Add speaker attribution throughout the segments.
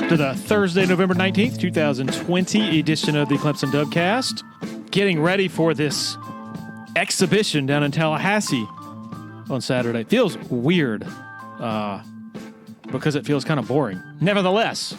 Speaker 1: to the Thursday, November 19th, 2020 edition of the Clemson Dubcast. Getting ready for this exhibition down in Tallahassee on Saturday. Feels weird because it feels kind of boring. Nevertheless,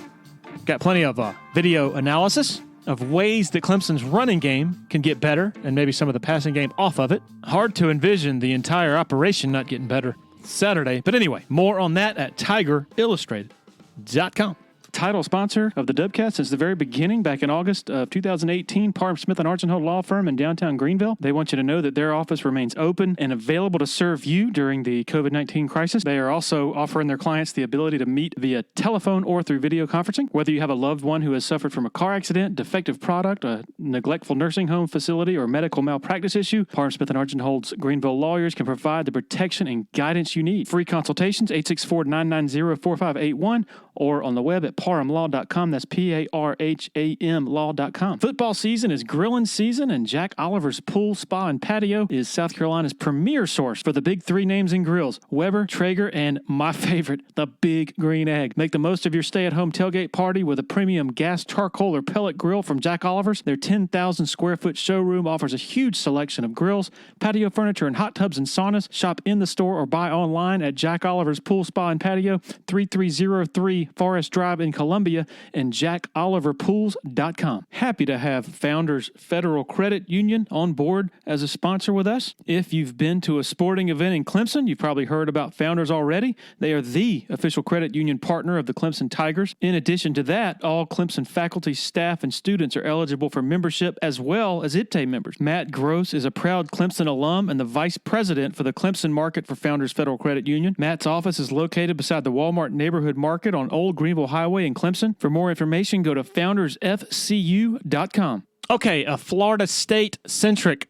Speaker 1: got plenty of video analysis of ways that Clemson's running game can get better and maybe some of the passing game off of it. Hard to envision the operation not getting better Saturday. But anyway, more on that at TigerIllustrated.com. Title sponsor of the Dubcast since the very beginning, back in August of 2018, Parham Smith & Archenhold Law Firm in downtown Greenville. They want you to know that their office remains open and available to serve you during the COVID-19 crisis. They are also offering their clients the ability to meet via telephone or through video conferencing. Whether you have a loved one who has suffered from a car accident, defective product, a neglectful nursing home facility, or medical malpractice issue, Parham Smith & Archenhold's Greenville lawyers can provide the protection and guidance you need. Free consultations, 864-990-4581, or on the web at parhamlaw.com. That's P-A-R-H-A-M law.com. Football season is grilling season, and Jack Oliver's Pool, Spa, and Patio is South Carolina's premier source for the big three names in grills: Weber, Traeger, and my favorite, the Big Green Egg. Make the most of your stay-at-home tailgate party with a premium gas, charcoal, or pellet grill from Jack Oliver's. Their 10,000 square foot showroom offers a huge selection of grills, patio furniture, and hot tubs and saunas. Shop in the store or buy online at Jack Oliver's Pool, Spa, and Patio, 3303 Forest Drive in Columbia, and jackoliverpools.com. Happy to have Founders Federal Credit Union on board as a sponsor with us. If you've been to a sporting event in Clemson, you've probably heard about Founders already. They are the official credit union partner of the Clemson Tigers. In addition to that, all Clemson faculty, staff, and students are eligible for membership as well as IPTAY members. Matt Gross is a proud Clemson alum and the vice president for the Clemson market for Founders Federal Credit Union. Matt's office is located beside the Walmart Neighborhood Market on Old Greenville Highway in Clemson. For more information, go to foundersfcu.com. Okay, a Florida State-centric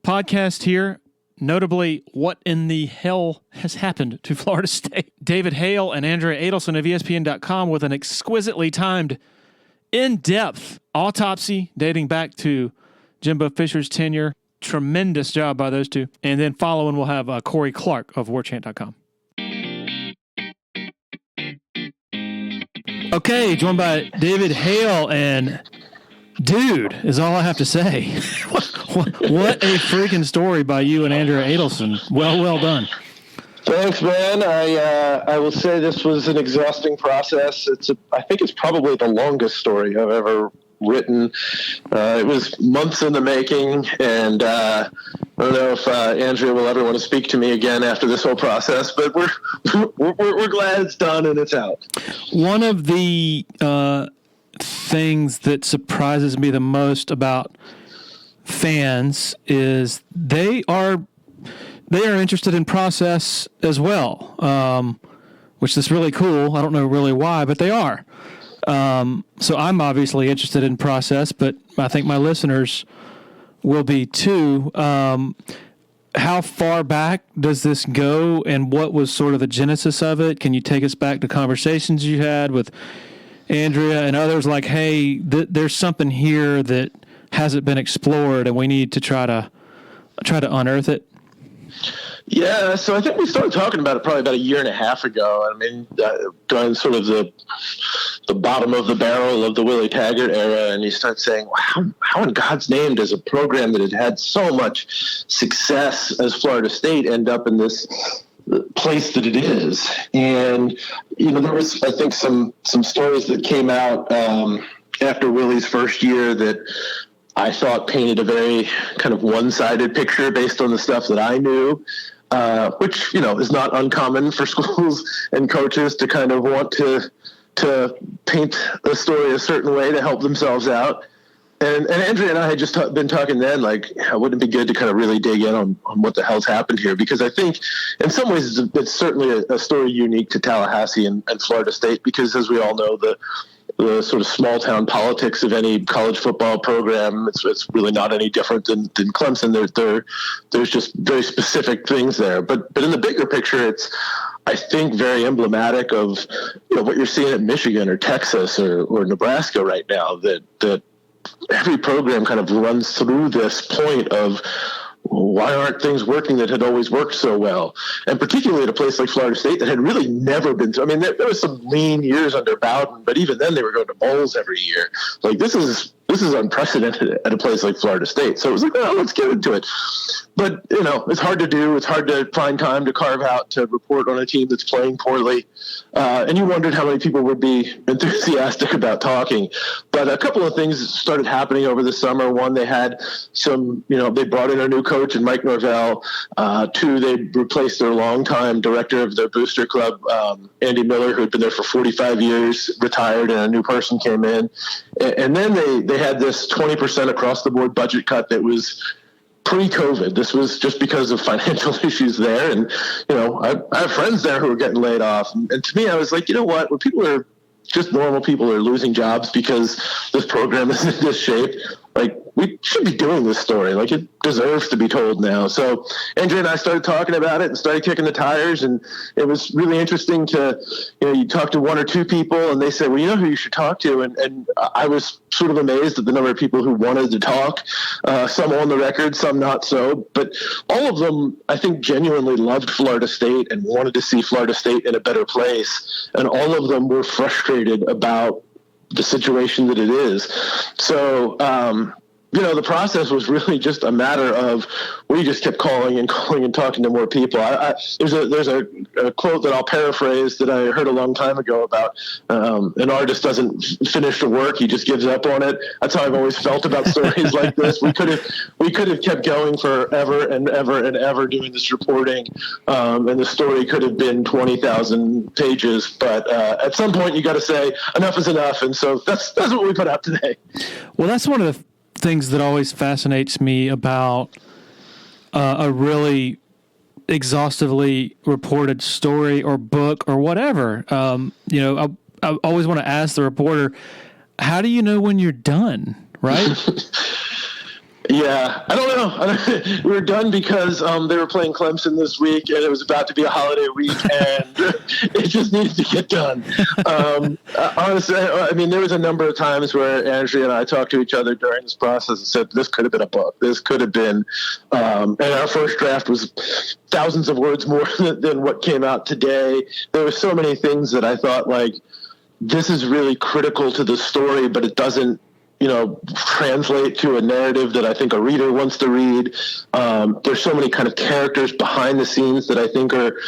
Speaker 1: podcast here. Notably, what in the hell has happened to Florida State? David Hale and Andrea Adelson of ESPN.com with an exquisitely timed, in-depth autopsy dating back to Jimbo Fisher's tenure. Tremendous job by those two. And then following, we'll have Corey Clark of warchant.com. Okay, joined by David Hale, and dude is all I have to say. What a freaking story by you and Andrea Adelson. Well done.
Speaker 2: Thanks, man. I will say this was an exhausting process. I think it's probably the longest story I've ever written. It was months in the making, and I don't know if Andrea will ever want to speak to me again after this whole process, but we're glad it's done and it's out.
Speaker 1: One of the things that surprises me the most about fans is they are interested in process as well, which is really cool. I don't know really why, but they are. So I'm obviously interested in process, but I think my listeners will be too. How far back does this go, and what was sort of the genesis of it? Can you take us back to conversations you had with Andrea and others like, hey, there's something here that hasn't been explored and we need to try to unearth it?
Speaker 2: Yeah, so I think we started talking about it probably about a year and a half ago. I mean, during sort of the bottom of the barrel of the Willie Taggart era, and you start saying, well, how in God's name does a program that had so much success as Florida State end up in this place that it is? And, you know, there was, I think, some stories that came out after Willie's first year that I thought painted a very kind of one-sided picture based on the stuff that I knew. Which, you know, is not uncommon for schools and coaches to kind of want to paint a story a certain way to help themselves out. And Andrea and I had just been talking then, like, wouldn't it be good to kind of really dig in on what the hell's happened here? Because I think in some ways it's certainly a story unique to Tallahassee and Florida State, because as we all know, the sort of small town politics of any college football program, it's really not any different than Clemson. There's just very specific things there. But in the bigger picture, it's, I think, very emblematic of, you know, what you're seeing at Michigan or Texas or Nebraska right now, that every program kind of runs through this point of why aren't things working that had always worked so well? And particularly at a place like Florida State that had really never been to, I mean, there was some lean years under Bowden, but even then they were going to bowls every year. Like, this is unprecedented at a place like Florida State. So it was like, well, let's get into it. But, it's hard to do. It's hard to find time to carve out to report on a team that's playing poorly. And you wondered how many people would be enthusiastic about talking. But a couple of things started happening over the summer. One, they had some, they brought in a new coach in Mike Norvell. Two, they replaced their longtime director of their booster club, Andy Miller, who had been there for 45 years, retired, and a new person came in. And then they had this 20% across the board budget cut that was pre-COVID. This was just because of financial issues there. And, I have friends there who are getting laid off. And to me, I was like, you know what, when people are just normal people are losing jobs because this program is in this shape, like, we should be doing this story. Like, it deserves to be told now. So Andrea and I started talking about it and started kicking the tires. And it was really interesting to, you talk to one or two people and they said, well, you know who you should talk to. And I was sort of amazed at the number of people who wanted to talk, some on the record, some not so. But all of them, I think, genuinely loved Florida State and wanted to see Florida State in a better place. And all of them were frustrated about the situation that it is. So, the process was really just a matter of, we just kept calling and talking to more people. There's a quote that I'll paraphrase that I heard a long time ago about an artist doesn't finish the work, he just gives up on it. That's how I've always felt about stories like this. We could have kept going forever and ever and ever doing this reporting, and the story could have been 20,000 pages. But at some point, you got to say enough is enough, and so that's what we put out today.
Speaker 1: Well, that's one of the things that always fascinates me about a really exhaustively reported story or book or whatever. I always want to ask the reporter, how do you know when you're done, right?
Speaker 2: Yeah, I don't know. We were done because they were playing Clemson this week, and it was about to be a holiday week, and it just needed to get done. Honestly, I mean, there was a number of times where Andrea and I talked to each other during this process and said, this could have been a book. This could have been, and our first draft was thousands of words more than what came out today. There were so many things that I thought, like, this is really critical to the story, but it doesn't, translate to a narrative that I think a reader wants to read. There's so many kind of characters behind the scenes that I think are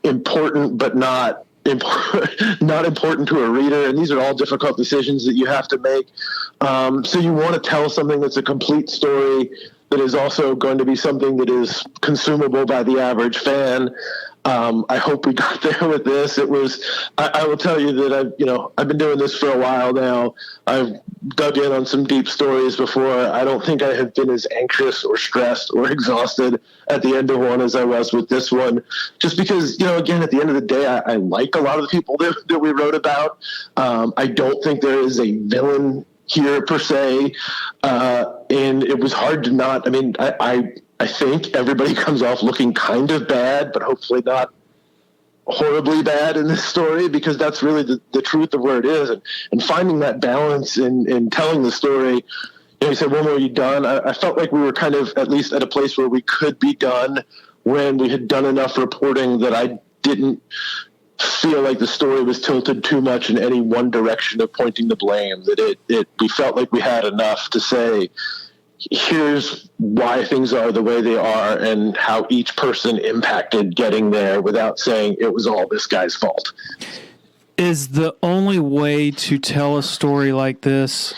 Speaker 2: important, but not important to a reader. And these are all difficult decisions that you have to make. So you want to tell something that's a complete story that is also going to be something that is consumable by the average fan. I hope we got there with this. It was, I will tell you that I've been doing this for a while now. I've dug in on some deep stories before. I don't think I have been as anxious or stressed or exhausted at the end of one as I was with this one, just because, again, at the end of the day, I like a lot of the people that we wrote about. I don't think there is a villain here per se. And it was hard to not, I think everybody comes off looking kind of bad, but hopefully not horribly bad in this story, because that's really the truth of where it is. And finding that balance in telling the story. You said, when were you done? I felt like we were kind of at least at a place where we could be done when we had done enough reporting that I didn't feel like the story was tilted too much in any one direction of pointing the blame, that we felt like we had enough to say, here's why things are the way they are and how each person impacted getting there, without saying it was all this guy's fault.
Speaker 1: Is the only way to tell a story like this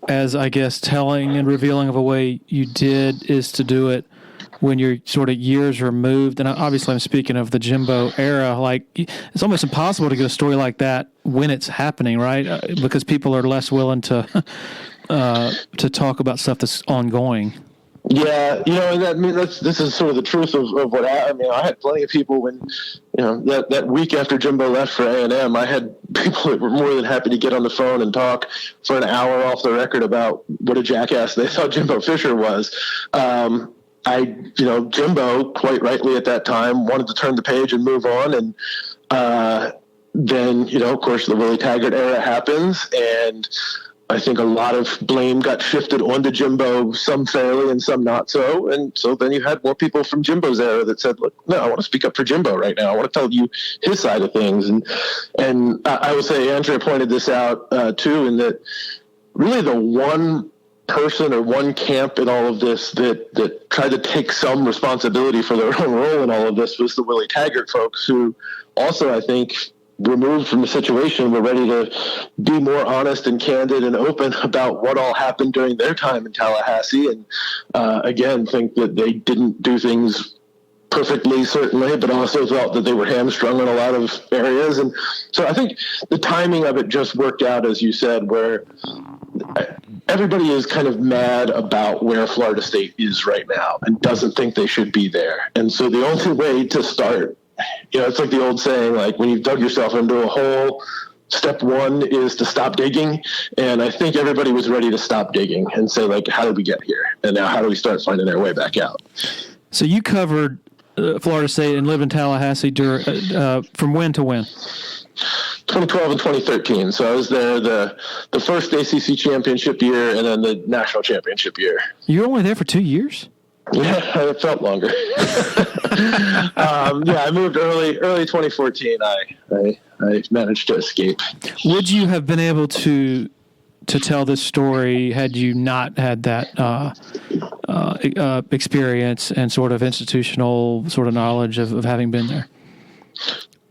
Speaker 1: as I guess telling and revealing of a way you did, is to do it when you're sort of years removed? And obviously I'm speaking of the Jimbo era. Like, it's almost impossible to get a story like that when it's happening, right? Because people are less willing to talk about stuff that's ongoing.
Speaker 2: Yeah, this is sort of the truth of what happened. I had plenty of people when, that week after Jimbo left for A&M, I had people that were more than happy to get on the phone and talk for an hour off the record about what a jackass they thought Jimbo Fisher was. Jimbo, quite rightly at that time, wanted to turn the page and move on. And then, of course, the Willie Taggart era happens, and I think a lot of blame got shifted onto Jimbo, some fairly and some not so. And so then you had more people from Jimbo's era that said, look, no, I want to speak up for Jimbo right now. I want to tell you his side of things. And I will say Andrea pointed this out too, in that really the one person or one camp in all of this that tried to take some responsibility for their own role in all of this was the Willie Taggart folks, who also, I think, removed from the situation, were ready to be more honest and candid and open about what all happened during their time in Tallahassee. And again, think that they didn't do things perfectly, certainly, but also felt that they were hamstrung in a lot of areas. And so I think the timing of it just worked out, as you said, where everybody is kind of mad about where Florida State is right now and doesn't think they should be there. And so the only way to start, it's like the old saying, like when you've dug yourself into a hole, step one is to stop digging. And I think everybody was ready to stop digging and say, like, how did we get here? And now how do we start finding our way back out?
Speaker 1: So you covered Florida State and lived in Tallahassee from when to when?
Speaker 2: 2012 and 2013. So I was there the first ACC championship year and then the national championship year.
Speaker 1: You were only there for 2 years?
Speaker 2: Yeah, it felt longer. I moved early 2014. I managed to escape.
Speaker 1: Would you have been able to tell this story had you not had that experience and sort of institutional sort of knowledge of having been there?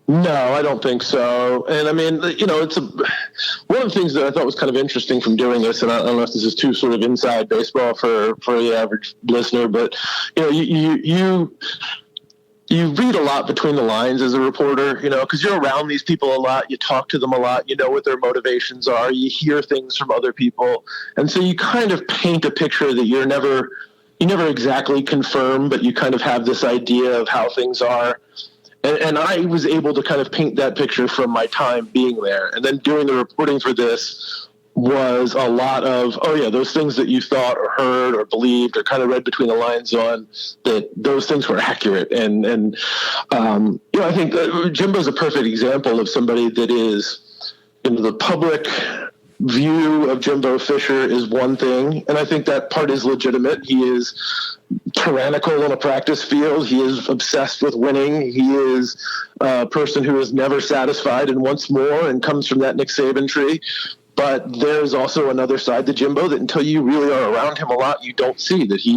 Speaker 2: No, I don't think so. And I mean, it's one of the things that I thought was kind of interesting from doing this, and I don't know if this is too sort of inside baseball for the average listener, but you read a lot between the lines as a reporter, because you're around these people a lot, you talk to them a lot, you know what their motivations are, you hear things from other people, and so you kind of paint a picture that you never exactly confirm, but you kind of have this idea of how things are. And I was able to kind of paint that picture from my time being there. And then doing the reporting for this was a lot of, those things that you thought or heard or believed or kind of read between the lines on, that those things were accurate. And I think that Jimbo's a perfect example of somebody that is, the public view of Jimbo Fisher is one thing, and I think that part is legitimate. He is tyrannical on a practice field. He is obsessed with winning. He is a person who is never satisfied and wants more and comes from that Nick Saban tree. But there's also another side to Jimbo that until you really are around him a lot, you don't see that he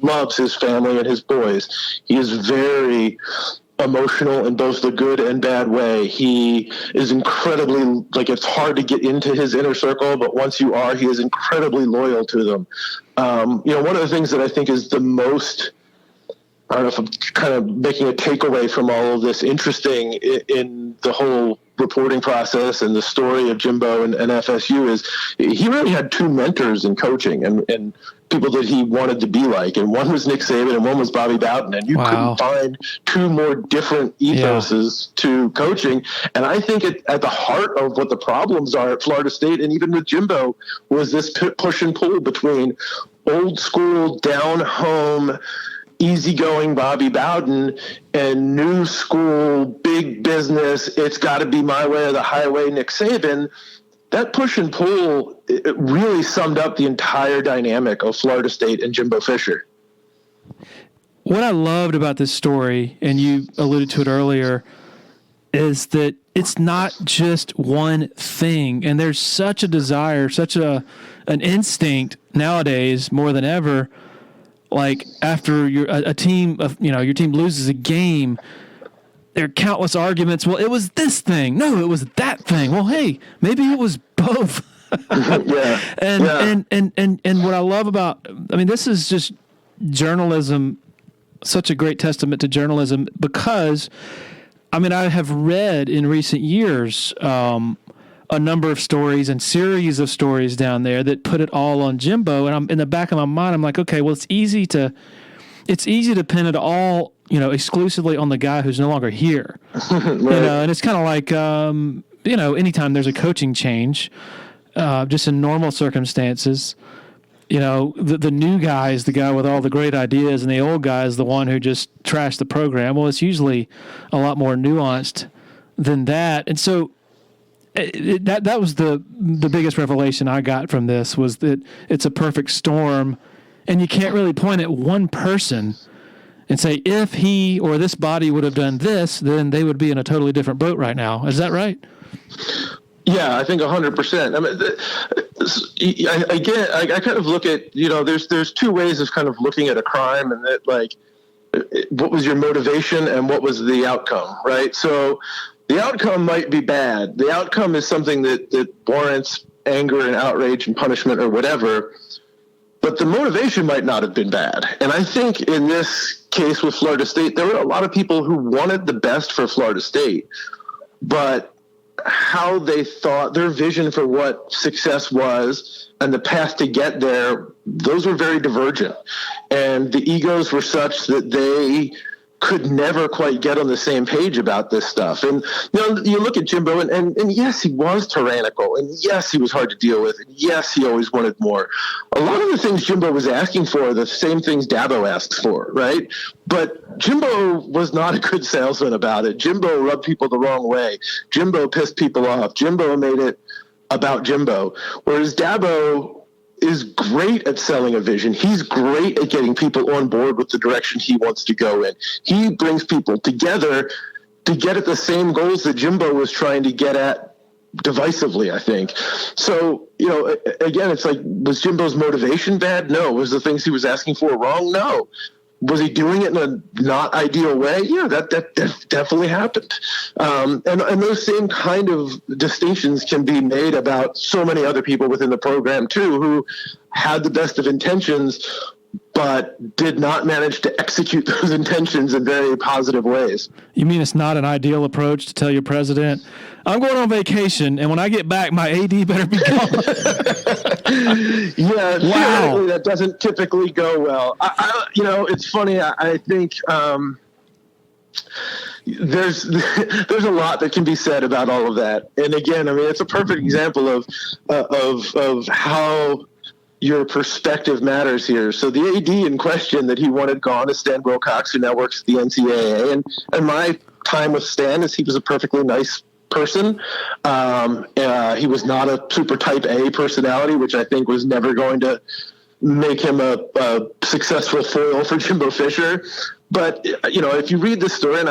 Speaker 2: loves his family and his boys. He is very emotional in both the good and bad way. He is incredibly, it's hard to get into his inner circle, but once you are, he is incredibly loyal to them. One of the things that I think is the most, I don't know if I'm kind of making a takeaway from all of this, interesting in the whole reporting process and the story of Jimbo and FSU is he really had two mentors in coaching and people that he wanted to be like. And one was Nick Saban and one was Bobby Bowden. And you couldn't find two more different ethoses to coaching. And I think at the heart of what the problems are at Florida State and even with Jimbo was this push and pull between old school, down home, easygoing Bobby Bowden and new school, big business, it's got to be my way or the highway, Nick Saban. That push and pull, it really summed up the entire dynamic of Florida State and Jimbo Fisher.
Speaker 1: What I loved about this story, and you alluded to it earlier, is that it's not just one thing. And there's such a desire, such an instinct nowadays more than ever. Like after your team loses a game, there are countless arguments. Well, it was this thing. No, it was that thing. Well, hey, maybe it was both. And what I love about, this is just journalism, such a great testament to journalism because, I have read in recent years a number of stories and series of stories down there that put it all on Jimbo. And I'm in the back of my mind, I'm like, okay, well, it's easy to pin it all, exclusively on the guy who's no longer here. Right. And it's kind of like, anytime there's a coaching change, just in normal circumstances, the new guy is the guy with all the great ideas and the old guy is the one who just trashed the program. Well, it's usually a lot more nuanced than that. And so that was the biggest revelation I got from this, was that it's a perfect storm, and you can't really point at one person and say, if he or this body would have done this, then they would be in a totally different boat right now. Is that right?
Speaker 2: Yeah, I think 100%. I mean, I kind of look at, there's two ways of kind of looking at a crime, and that, like, what was your motivation and what was the outcome, right? So the outcome might be bad. The outcome is something that warrants anger and outrage and punishment or whatever, but the motivation might not have been bad. And I think in this case with Florida State, there were a lot of people who wanted the best for Florida State, but how they thought, their vision for what success was and the path to get there, those were very divergent. And the egos were such that they could never quite get on the same page about this stuff. And, you look at Jimbo, and yes, he was tyrannical, and yes, he was hard to deal with, and yes, he always wanted more. A lot of the things Jimbo was asking for are the same things Dabo asks for, right? But Jimbo was not a good salesman about it. Jimbo rubbed people the wrong way. Jimbo pissed people off. Jimbo made it about Jimbo, whereas Dabo is great at selling a vision. He's great at getting people on board with the direction he wants to go in. He brings people together to get at the same goals that Jimbo was trying to get at divisively, I think. So, again, it's like, was Jimbo's motivation bad? No. Was the things he was asking for wrong? No. Was he doing it in a not ideal way? Yeah, that definitely happened. And those same kind of distinctions can be made about so many other people within the program too, who had the best of intentions, but did not manage to execute those intentions in very positive ways. You mean it's not an ideal approach to tell your president, I'm going on vacation, and when I get back, my AD better be gone? Yeah, wow. That doesn't typically go well. It's funny. I think there's a lot that can be said about all of that. And again, I mean, it's a perfect example of how your perspective matters here. So the AD in question that he wanted gone is Stan Wilcox, who now works at the NCAA. And my time with Stan is he was a perfectly nice person. He was not a super type A personality, which I think was never going to make him a successful foil for Jimbo Fisher. But, if you read this story, and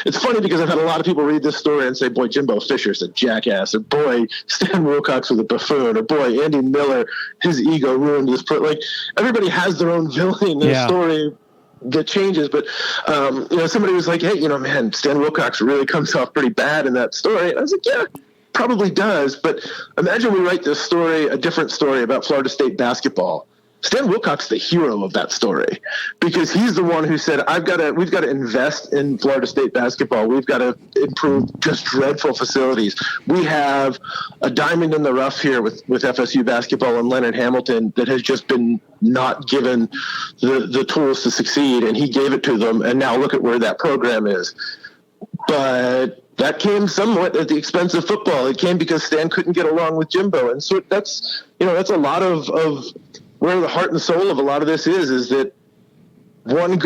Speaker 2: it's funny because I've had a lot of people read this story and say, boy, Jimbo Fisher's a jackass, or boy, Stan Wilcox was a buffoon, or boy, Andy Miller, his ego ruined this. Like, everybody has their own villain in the story that changes. But, somebody was like, hey, man, Stan Wilcox really comes off pretty bad in that story. And I was like, yeah, probably does. But imagine we write this story, a different story about Florida State basketball. Stan Wilcox, the hero of that story, because he's the one who said, we've got to invest in Florida State basketball. We've got to improve just dreadful facilities. We have a diamond in the rough here with FSU basketball and Leonard Hamilton that has just been not given the tools to succeed, and he gave it to them. And now look at where that program is. But that came somewhat at the expense of football. It came because Stan couldn't get along with Jimbo. And so that's a lot of where the heart and soul of a lot of this is that one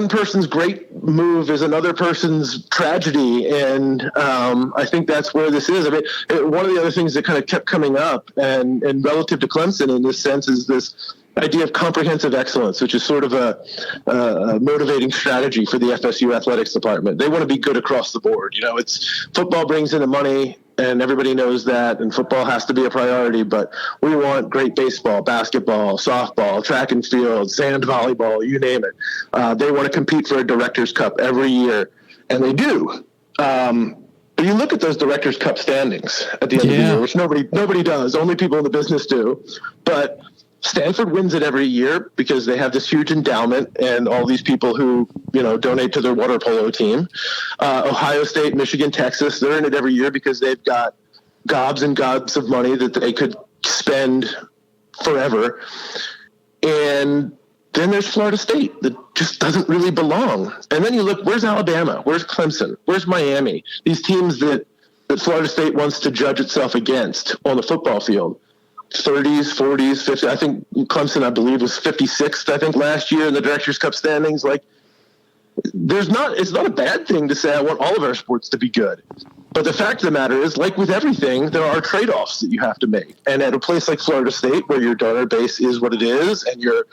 Speaker 2: person's great move is another person's tragedy. And I think that's where this is. I mean, one of the other things that kind of kept coming up and relative to Clemson in this sense is this idea of comprehensive excellence, which is sort of a motivating strategy for the FSU athletics department. They want to be good across the board. It's football brings in the money, and everybody knows that, and football has to be a priority, but we want great baseball, basketball, softball, track and field, sand volleyball, you name it. They want to compete for a Director's Cup every year, and they do. But you look at those Director's Cup standings at the end of the year, which nobody does. Only people in the business do. But Stanford wins it every year because they have this huge endowment and all these people who, donate to their water polo team. Ohio State, Michigan, Texas, they're in it every year because they've got gobs and gobs of money that they could spend forever. And then there's Florida State that just doesn't really belong. And then you look, where's Alabama? Where's Clemson? Where's Miami? These teams that Florida State wants to judge itself against on the football field. 30s, 40s, 50s. I think Clemson, I believe, was 56th, last year in the Director's Cup standings. Like, it's not a bad thing to say I want all of our sports to be good. But the fact of the matter is, like with everything, there are trade-offs that you have to make. And at a place like Florida State, where your donor base is what it is, and your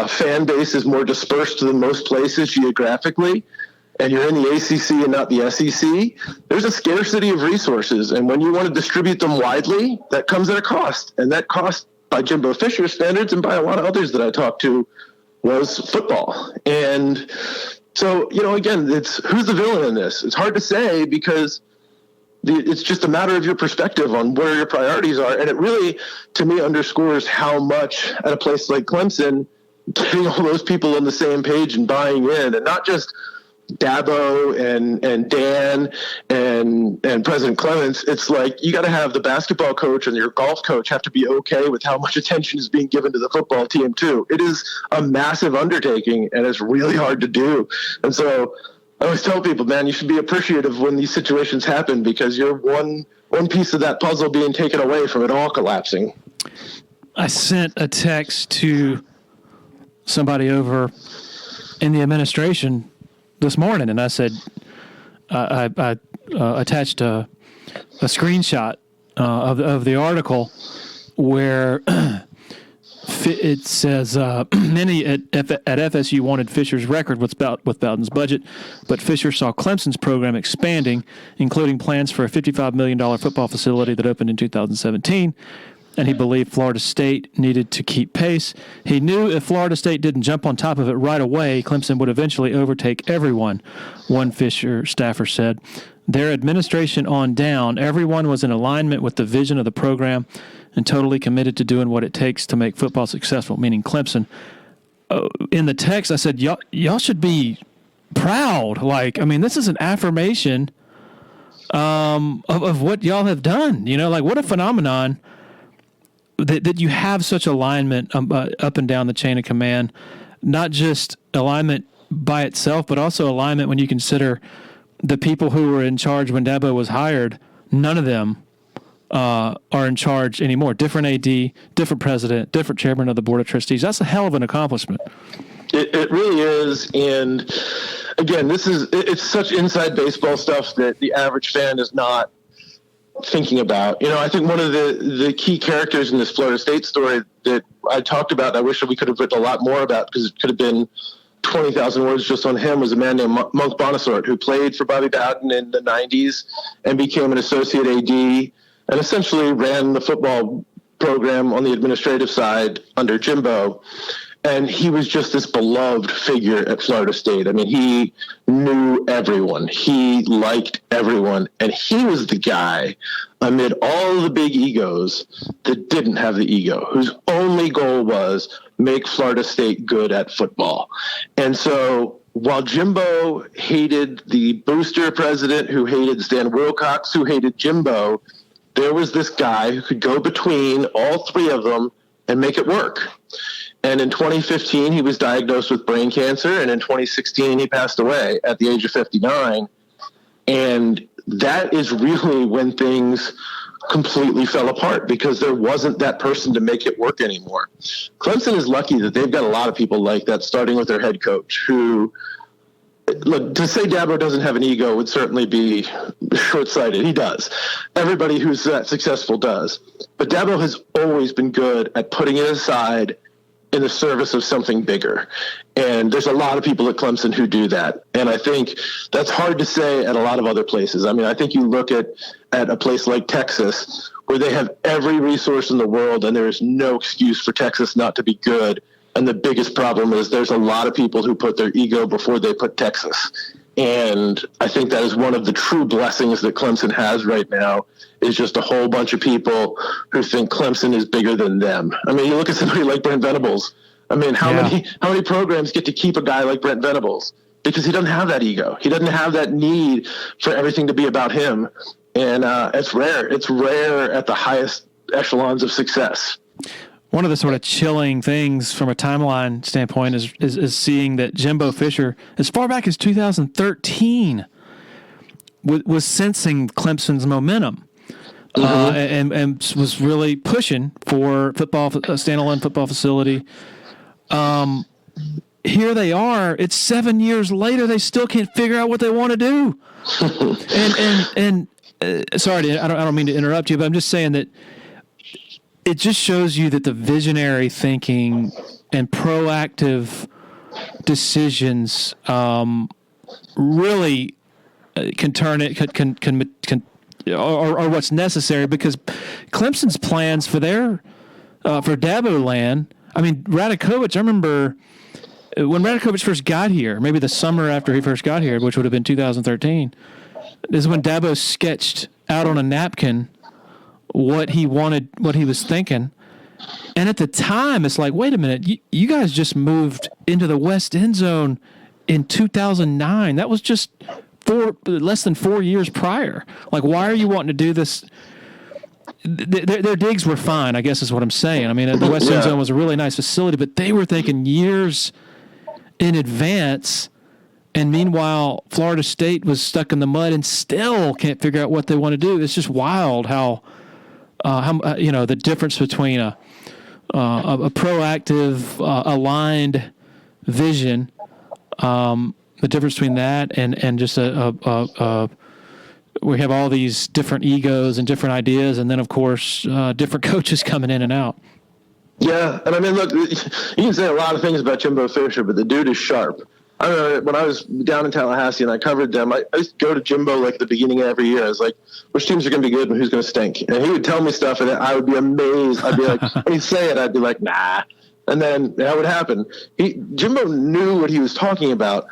Speaker 2: fan base is more dispersed than most places geographically, and you're in the ACC and not the SEC, there's a scarcity of resources. And when you want to distribute them widely, that comes at a cost. And that cost, by Jimbo Fisher standards and by a lot of others that I talked to, was football. And so, again, it's who's the villain in this? It's hard to say because it's just a matter of your perspective on where your priorities are. And it really, to me, underscores how much at a place like Clemson, getting all those people on the same page and buying in, and not just Dabo and Dan and President Clements. It's like you got to have the basketball coach and your golf coach have to be okay with how much attention is being given to the football team too. It is a massive undertaking, and it's really hard to do. And so I always tell people, man, you should be appreciative when these situations happen, because you're one piece of that puzzle being taken away from it all collapsing.
Speaker 1: I sent a text to somebody over in the administration this morning, and I said, I attached a screenshot of the article where it says many at FSU wanted Fisher's record with Bowden's budget, but Fisher saw Clemson's program expanding, including plans for a $55 million football facility that opened in 2017. And he believed Florida State needed to keep pace. He knew if Florida State didn't jump on top of it right away, Clemson would eventually overtake everyone, one Fisher staffer said. Their administration on down, everyone was in alignment with the vision of the program and totally committed to doing what it takes to make football successful, meaning Clemson. In the text, I said, y'all should be proud. This is an affirmation of what y'all have done. What a phenomenon that you have such alignment up and down the chain of command, not just alignment by itself, but also alignment when you consider the people who were in charge when Dabo was hired. None of them are in charge anymore. Different AD, different president, different chairman of the board of trustees. That's a hell of an accomplishment.
Speaker 2: It really is. And again, it's such inside baseball stuff that the average fan is not thinking about. I think one of the key characters in this Florida State story that I talked about, and I wish we could have written a lot more about because it could have been 20,000 words just on him, was a man named Monk Bonasort, who played for Bobby Bowden in the 90s and became an associate AD and essentially ran the football program on the administrative side under Jimbo. And he was just this beloved figure at Florida State. I mean, he knew everyone. He liked everyone. And he was the guy amid all the big egos that didn't have the ego, whose only goal was make Florida State good at football. And so while Jimbo hated the booster president, who hated Stan Wilcox, who hated Jimbo, there was this guy who could go between all three of them and make it work. And in 2015, he was diagnosed with brain cancer. And in 2016, he passed away at the age of 59. And that is really when things completely fell apart, because there wasn't that person to make it work anymore. Clemson is lucky that they've got a lot of people like that, starting with their head coach, who, look, to say Dabo doesn't have an ego would certainly be short-sighted. He does. Everybody who's that successful does. But Dabo has always been good at putting it aside in the service of something bigger. And there's a lot of people at Clemson who do that. And I think that's hard to say at a lot of other places. I mean, I think you look at a place like Texas, where they have every resource in the world, and there is no excuse for Texas not to be good. And the biggest problem is there's a lot of people who put their ego before they put Texas. And I think that is one of the true blessings that Clemson has right now, is just a whole bunch of people who think Clemson is bigger than them. I mean, you look at somebody like Brent Venables. I mean, how many programs get to keep a guy like Brent Venables? Because he doesn't have that ego. He doesn't have that need for everything to be about him. And it's rare. It's rare at the highest echelons of success.
Speaker 1: One of the sort of chilling things from a timeline standpoint is seeing that Jimbo Fisher, as far back as 2013, was sensing Clemson's momentum. And was really pushing for a standalone football facility. here they are. It's 7 years later. They still can't figure out what they want to do. and sorry, I don't mean to interrupt you, but I'm just saying that it just shows you that the visionary thinking and proactive decisions really can turn it can or what's necessary, because Clemson's plans for their for Dabo land. I mean, Radakovich. I remember when Radakovich first got here, maybe the summer after he first got here, which would have been 2013. This is when Dabo sketched out on a napkin what he wanted, what he was thinking. And at the time, it's like, wait a minute, you guys just moved into the West End Zone in 2009. That was just less than 4 years prior. Like, why are you wanting to do this? Their digs were fine, I guess is what I'm saying. I mean, the West End Zone was a really nice facility, but they were thinking years in advance. And meanwhile, Florida State was stuck in the mud and still can't figure out what they want to do. It's just wild how the difference between a proactive, aligned vision, the difference between that and just we have all these different egos and different ideas, and then of course different coaches coming in and out.
Speaker 2: Yeah, and I mean, look, you can say a lot of things about Jimbo Fisher, but the dude is sharp. I don't know, when I was down in Tallahassee and I covered them, I used to go to Jimbo like the beginning of every year. I was like, which teams are going to be good and who's going to stink? And he would tell me stuff and I would be amazed. I'd be like, when he'd say it, I'd be like, nah. And then that would happen. Jimbo knew what he was talking about,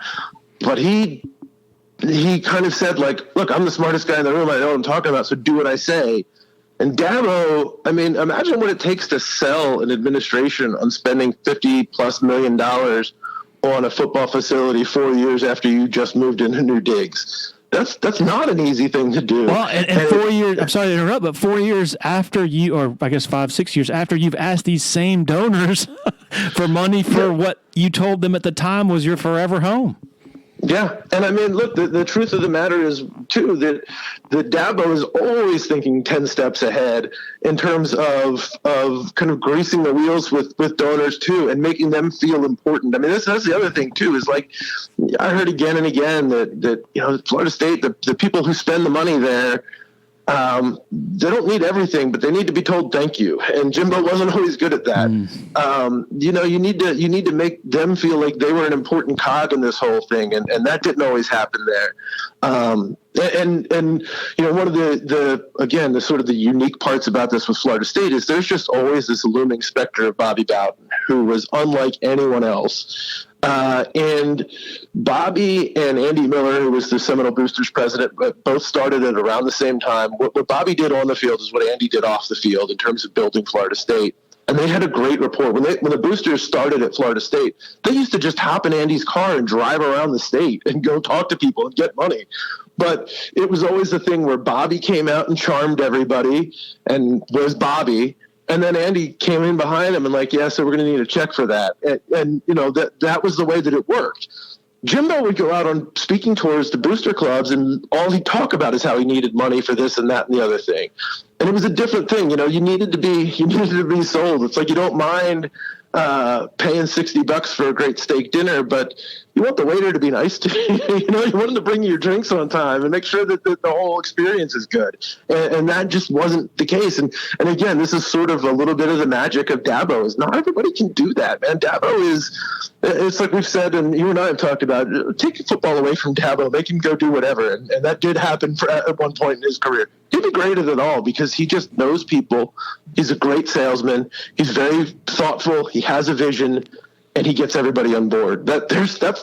Speaker 2: but he kind of said, like, look, I'm the smartest guy in the room. I know what I'm talking about, so do what I say. And Dabo, I mean, imagine what it takes to sell an administration on spending $50+ million on a football facility 4 years after you just moved into new digs. That's not an easy thing to do.
Speaker 1: Well, and 4 years, I'm sorry to interrupt, but 4 years after you, or I guess 5-6 years after you've asked these same donors for money for what you told them at the time was your forever home.
Speaker 2: Yeah, and I mean, look, the truth of the matter is, too, that Dabo is always thinking 10 steps ahead in terms of kind of greasing the wheels with donors, too, and making them feel important. I mean, that's the other thing, too, is like I heard again and again that Florida State, the people who spend the money there, they don't need everything, but they need to be told thank you. And Jimbo wasn't always good at that. You need to make them feel like they were an important cog in this whole thing, and that didn't always happen there. And one of the sort of the unique parts about this with Florida State is there's just always this looming specter of Bobby Bowden, who was unlike anyone else. And Bobby and Andy Miller, who was the Seminole Boosters president, both started at around the same time. What Bobby did on the field is what Andy did off the field in terms of building Florida State. And they had a great rapport. When the Boosters started at Florida State, they used to just hop in Andy's car and drive around the state and go talk to people and get money. But it was always the thing where Bobby came out and charmed everybody and was Bobby. And then Andy came in behind him and like, yeah, so we're going to need a check for that. And that was the way that it worked. Jimbo would go out on speaking tours to booster clubs, and all he'd talk about is how he needed money for this and that and the other thing. And it was a different thing. You needed to be sold. It's like you don't mind paying $60 for a great steak dinner, but you want the waiter to be nice to you. You want him to bring you your drinks on time and make sure that the whole experience is good. And that just wasn't the case. And again, this is sort of a little bit of the magic of Dabo. Is not everybody can do that, man. Dabo is, it's like we've said, and you and I have talked about, take football away from Dabo, make him go do whatever. And that did happen at one point in his career. He'd be great at it all because he just knows people. He's a great salesman. He's very thoughtful. He has a vision, and he gets everybody on board. That's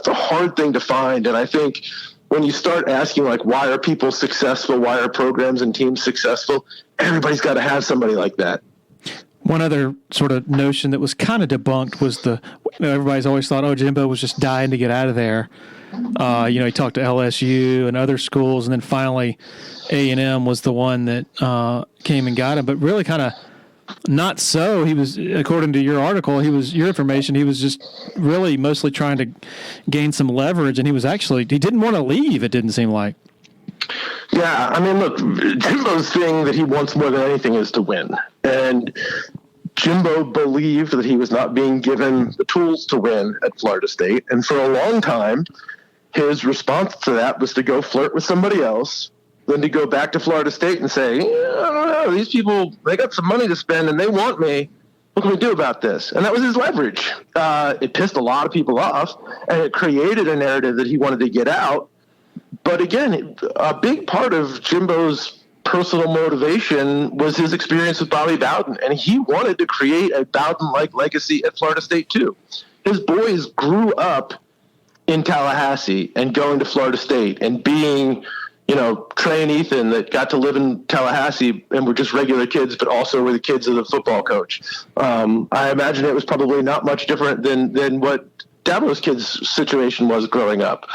Speaker 2: the hard thing to find. And I think when you start asking, like, why are people successful? Why are programs and teams successful? Everybody's got to have somebody like that.
Speaker 1: One other sort of notion that was kind of debunked was everybody's always thought, oh, Jimbo was just dying to get out of there. He talked to LSU and other schools, and then finally A&M was the one that came and got him. But really kind of not so. He was, according to your article, your information, he was just really mostly trying to gain some leverage, and he didn't want to leave, it didn't seem like.
Speaker 2: Yeah, I mean, look, Jimbo's thing that he wants more than anything is to win. And Jimbo believed that he was not being given the tools to win at Florida State. And for a long time, his response to that was to go flirt with somebody else, then to go back to Florida State and say, I don't know, these people, they got some money to spend and they want me. What can we do about this? And that was his leverage. It pissed a lot of people off, and it created a narrative that he wanted to get out. But again, a big part of Jimbo's personal motivation was his experience with Bobby Bowden, and he wanted to create a Bowden-like legacy at Florida State too. His boys grew up in Tallahassee and going to Florida State and being, Trey and Ethan that got to live in Tallahassee and were just regular kids, but also were the kids of the football coach. I imagine it was probably not much different than what Dabo's kids' situation was growing up.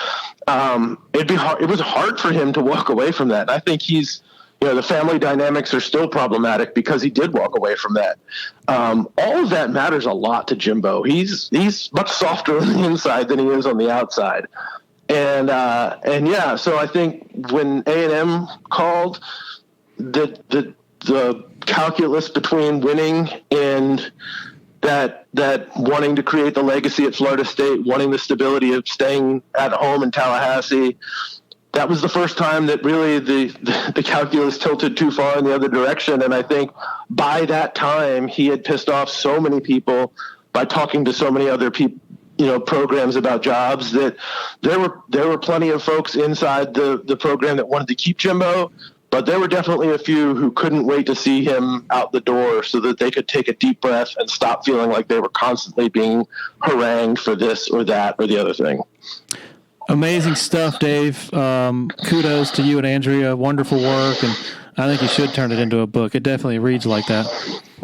Speaker 2: It was hard for him to walk away from that. I think the family dynamics are still problematic because he did walk away from that. All of that matters a lot to Jimbo. He's much softer on the inside than he is on the outside. And so I think when A&M called, the calculus between winning and that wanting to create the legacy at Florida State, wanting the stability of staying at home in Tallahassee, that was the first time that really the calculus tilted too far in the other direction. And I think by that time he had pissed off so many people by talking to so many other people, programs about jobs, that there were plenty of folks inside the program that wanted to keep Jimbo, but there were definitely a few who couldn't wait to see him out the door so that they could take a deep breath and stop feeling like they were constantly being harangued for this or that or the other thing.
Speaker 1: Amazing stuff, Dave. Kudos to you and Andrea. Wonderful work, and I think you should turn it into a book. It definitely reads like that.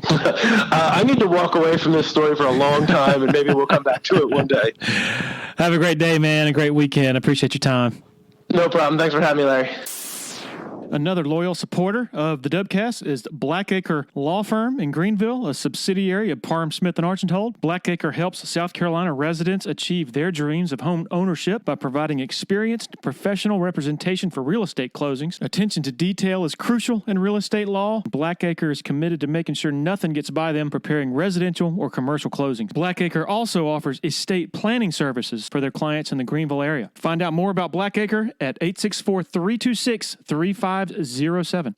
Speaker 2: I need to walk away from this story for a long time, and maybe we'll come back to it one day.
Speaker 1: Have a great day, man, a great weekend. I appreciate your time.
Speaker 2: No problem. Thanks for having me, Larry.
Speaker 1: Another loyal supporter of the Dubcast is Blackacre Law Firm in Greenville, a subsidiary of Parham Smith and Archambault. Blackacre helps South Carolina residents achieve their dreams of home ownership by providing experienced professional representation for real estate closings. Attention to detail is crucial in real estate law. Blackacre is committed to making sure nothing gets by them preparing residential or commercial closings. Blackacre also offers estate planning services for their clients in the Greenville area. Find out more about Blackacre at 864-326-3507.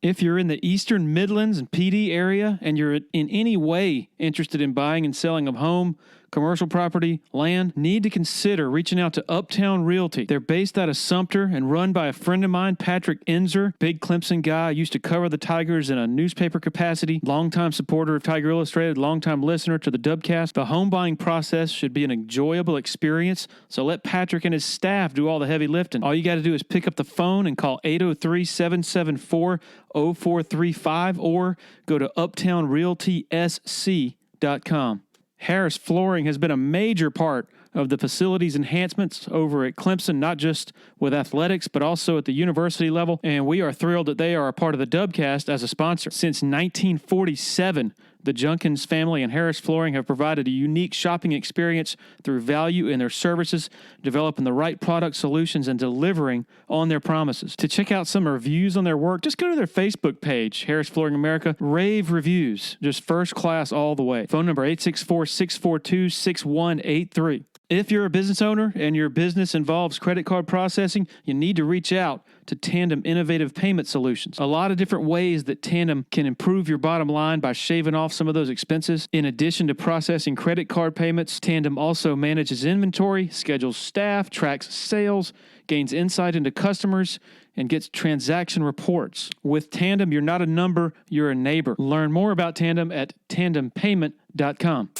Speaker 1: If you're in the Eastern Midlands and PD area and you're in any way interested in buying and selling a home, commercial property, land, need to consider reaching out to Uptown Realty. They're based out of Sumter and run by a friend of mine, Patrick Enzer, big Clemson guy, used to cover the Tigers in a newspaper capacity, longtime supporter of Tiger Illustrated, longtime listener to the Dubcast. The home buying process should be an enjoyable experience, so let Patrick and his staff do all the heavy lifting. All you got to do is pick up the phone and call 803-774-0435 or go to uptownrealtysc.com. Harris Flooring has been a major part of the facilities enhancements over at Clemson, not just with athletics, but also at the university level. And we are thrilled that they are a part of the Dubcast as a sponsor. Since 1947, the Junkins family and Harris Flooring have provided a unique shopping experience through value in their services, developing the right product solutions, and delivering on their promises. To check out some reviews on their work, just go to their Facebook page, Harris Flooring America. Rave reviews, just first class all the way. Phone number 864-642-6183. If you're a business owner and your business involves credit card processing, you need to reach out to Tandem Innovative Payment Solutions. A lot of different ways that Tandem can improve your bottom line by shaving off some of those expenses. In addition to processing credit card payments, Tandem also manages inventory, schedules staff, tracks sales, gains insight into customers, and gets transaction reports. With Tandem, you're not a number, you're a neighbor. Learn more about Tandem at tandempayment.com.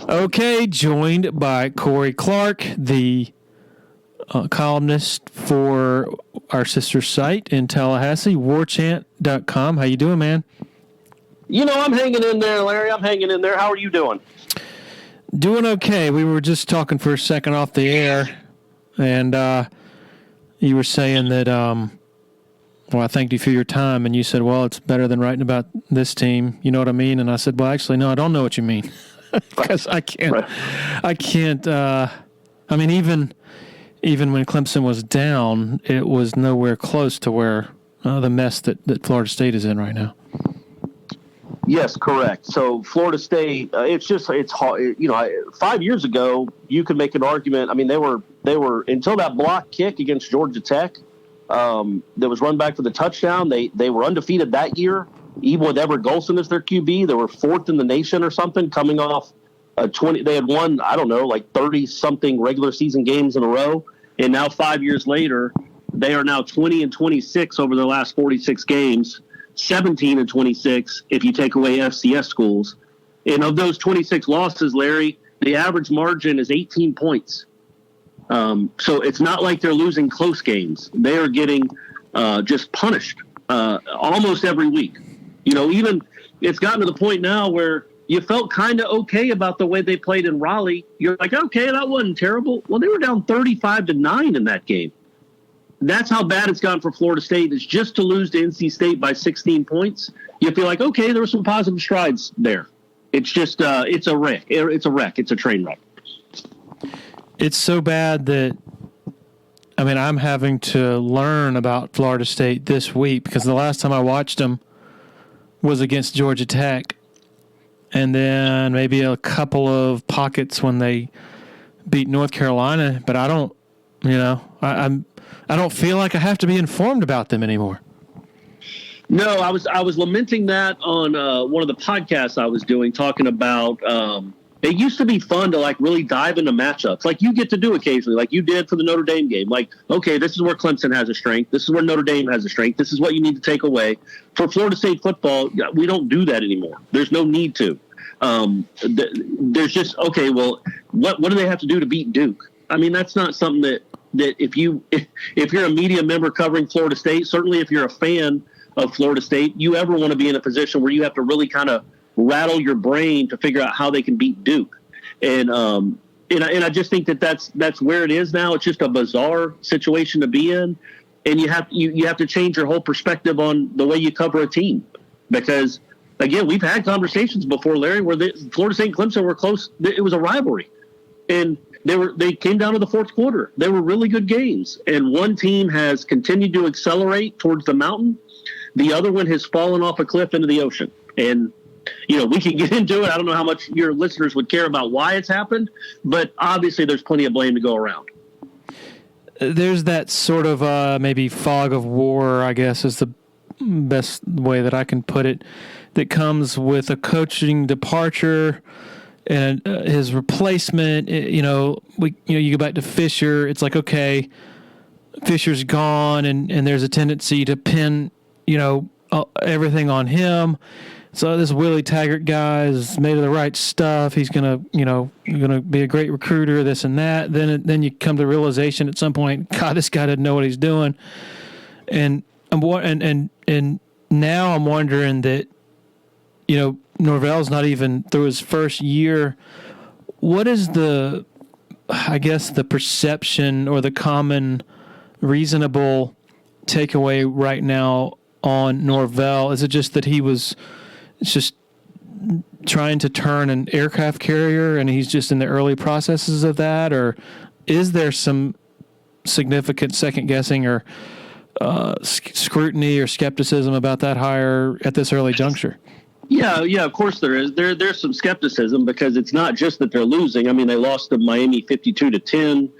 Speaker 1: Okay, joined by Corey Clark, the columnist for our sister site in Tallahassee, warchant.com. How you doing, man?
Speaker 3: I'm hanging in there, Larry. I'm hanging in there. How are you doing?
Speaker 1: Doing okay. We were just talking for a second off the air, and you were saying that, I thanked you for your time, and you said, well, it's better than writing about this team. You know what I mean? And I said, well, actually, no, I don't know what you mean. Because I can't, even when Clemson was down, it was nowhere close to where the mess that Florida State is in right now.
Speaker 3: Yes, correct. So Florida State, it's hard. 5 years ago, you could make an argument. I mean, they were until that block kick against Georgia Tech that was run back for the touchdown. They were undefeated that year, even with Everett Golson as their QB. They were fourth in the nation or something, coming off 20. They had won, I don't know, like 30 something regular season games in a row, and now 5 years later, they are now 20-26 over their last 46 games. 17-26 if you take away FCS schools. And of those 26 losses, Larry, the average margin is 18 points. So it's not like they're losing close games. They are getting just punished almost every week. Even it's gotten to the point now where you felt kind of okay about the way they played in Raleigh. You're like, okay, that wasn't terrible. Well, they were down 35-9 in that game. That's how bad it's gotten for Florida State. It's just to lose to NC State by 16 points. You feel like, okay, there were some positive strides there. It's just, it's a wreck. It's a wreck. It's a train wreck.
Speaker 1: It's so bad that, I'm having to learn about Florida State this week because the last time I watched them was against Georgia Tech, and then maybe a couple of pockets when they beat North Carolina. But I don't, I don't feel like I have to be informed about them anymore.
Speaker 3: No, I was lamenting that on one of the podcasts I was doing, talking about it used to be fun to like really dive into matchups like you get to do occasionally, like you did for the Notre Dame game. Like, okay, this is where Clemson has a strength. This is where Notre Dame has a strength. This is what you need to take away. For Florida State football, we don't do that anymore. There's no need to. There's just, okay, well, what do they have to do to beat Duke? That's not something that if you're a media member covering Florida State, certainly if you're a fan of Florida State, you ever want to be in a position where you have to really kind of rattle your brain to figure out how they can beat Duke. And I just think that's where it is now. It's just a bizarre situation to be in. And you have to change your whole perspective on the way you cover a team, because again, we've had conversations before, Larry, where Florida State and Clemson were close. It was a rivalry, and they came down to the fourth quarter. They were really good games, and one team has continued to accelerate towards the mountain. The other one has fallen off a cliff into the ocean. And, we can get into it. I don't know how much your listeners would care about why it's happened, but obviously there's plenty of blame to go around.
Speaker 1: There's that sort of maybe fog of war, I guess, is the best way that I can put it, that comes with a coaching departure and his replacement. You go back to Fisher. It's like, okay, Fisher's gone, and there's a tendency to pin, everything on him. So this Willie Taggart guy is made of the right stuff. He's gonna be a great recruiter, this and that. Then you come to the realization at some point, God, this guy doesn't know what he's doing. And now I'm wondering that, Norvell's not even through his first year. What is the perception or the common reasonable takeaway right now on Norvell? Is it just that it's just trying to turn an aircraft carrier and he's just in the early processes of that? Or is there some significant second guessing or scrutiny or skepticism about that hire at this early juncture?
Speaker 3: Yeah, of course there is. There's some skepticism because it's not just that they're losing. They lost to Miami 52-10.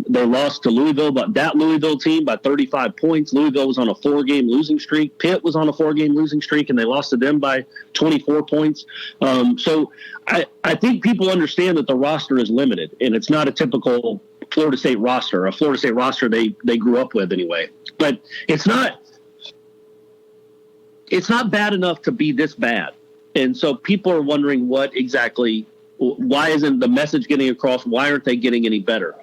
Speaker 3: They lost to Louisville, but that Louisville team by 35 points. Louisville was on a 4-game losing streak. Pitt was on a 4-game losing streak, and they lost to them by 24 points. So I think people understand that the roster is limited, and it's not a typical Florida State roster, a Florida State roster they grew up with anyway. But it's not bad enough to be this bad. And so people are wondering why isn't the message getting across? Why aren't they getting any better?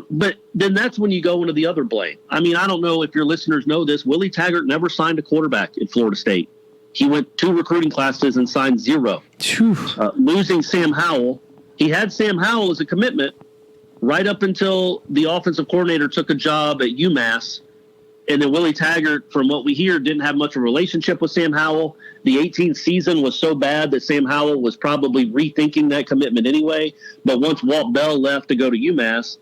Speaker 3: But then that's when you go into the other blame. I don't know if your listeners know this. Willie Taggart never signed a quarterback at Florida State. He went 2 recruiting classes and signed 0. Losing Sam Howell. He had Sam Howell as a commitment right up until the offensive coordinator took a job at UMass. And then Willie Taggart, from what we hear, didn't have much of a relationship with Sam Howell. The 18th season was so bad that Sam Howell was probably rethinking that commitment anyway. But once Walt Bell left to go to UMass,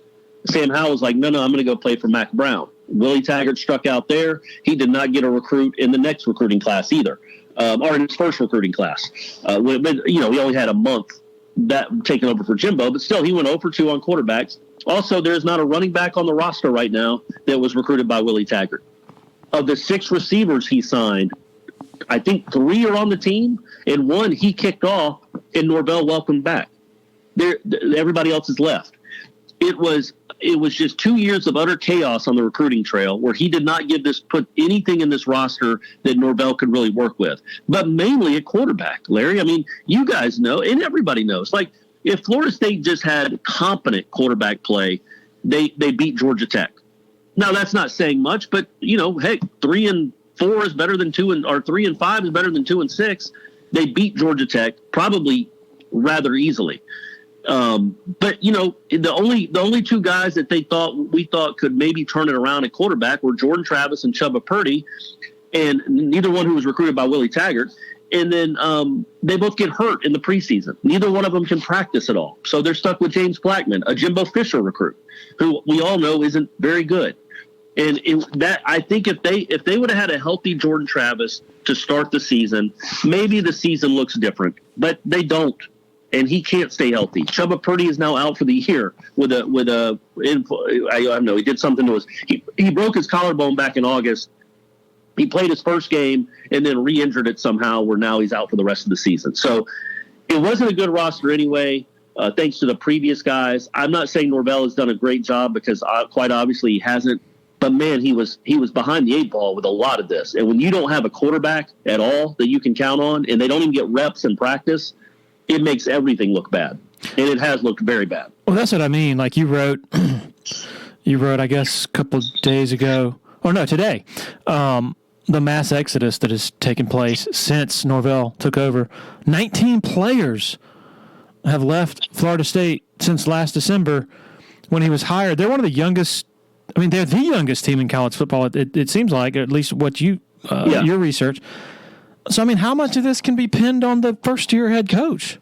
Speaker 3: Sam Howell was like, no, I'm going to go play for Mac Brown. Willie Taggart struck out there. He did not get a recruit in the next recruiting class either. or in his first recruiting class. But, he only had a month that taking over for Jimbo, but still he went 0 for 2 on quarterbacks. Also, there's not a running back on the roster right now that was recruited by Willie Taggart. Of the 6 receivers he signed, I think 3 are on the team, and 1 he kicked off, and Norvell welcomed back. Everybody else is left. It was just 2 years of utter chaos on the recruiting trail where he did not put anything in this roster that Norvell could really work with, but mainly a quarterback, Larry. I mean, you guys know, and everybody knows, like if Florida State just had competent quarterback play, they beat Georgia Tech. Now that's not saying much, but hey, 3-4 is better than 3-5 is better than 2-6. They beat Georgia Tech probably rather easily. But the only 2 guys that we thought could maybe turn it around at quarterback were Jordan Travis and Chubba Purdy, and neither one who was recruited by Willie Taggart. And then they both get hurt in the preseason. Neither one of them can practice at all. So they're stuck with James Blackman, a Jimbo Fisher recruit, who we all know isn't very good. And I think if they would have had a healthy Jordan Travis to start the season, maybe the season looks different. But they don't. And he can't stay healthy. Chubba Purdy is now out for the year I don't know. He did something to he broke his collarbone back in August. He played his first game and then re-injured it somehow, where now he's out for the rest of the season. So it wasn't a good roster anyway, thanks to the previous guys. I'm not saying Norvell has done a great job, because quite obviously he hasn't. But man, he was behind the 8 ball with a lot of this. And when you don't have a quarterback at all that you can count on, and they don't even get reps in practice, it makes everything look bad. And it has looked very bad.
Speaker 1: Well, that's what I mean. Like you wrote, I guess, a couple of days ago, or no, today, the mass exodus that has taken place since Norvell took over. 19 players have left Florida State since last December when he was hired. They're one of the youngest. I mean, they're the youngest team in college football. It seems like, at least what your research. So, I mean, how much of this can be pinned on the first-year head coach?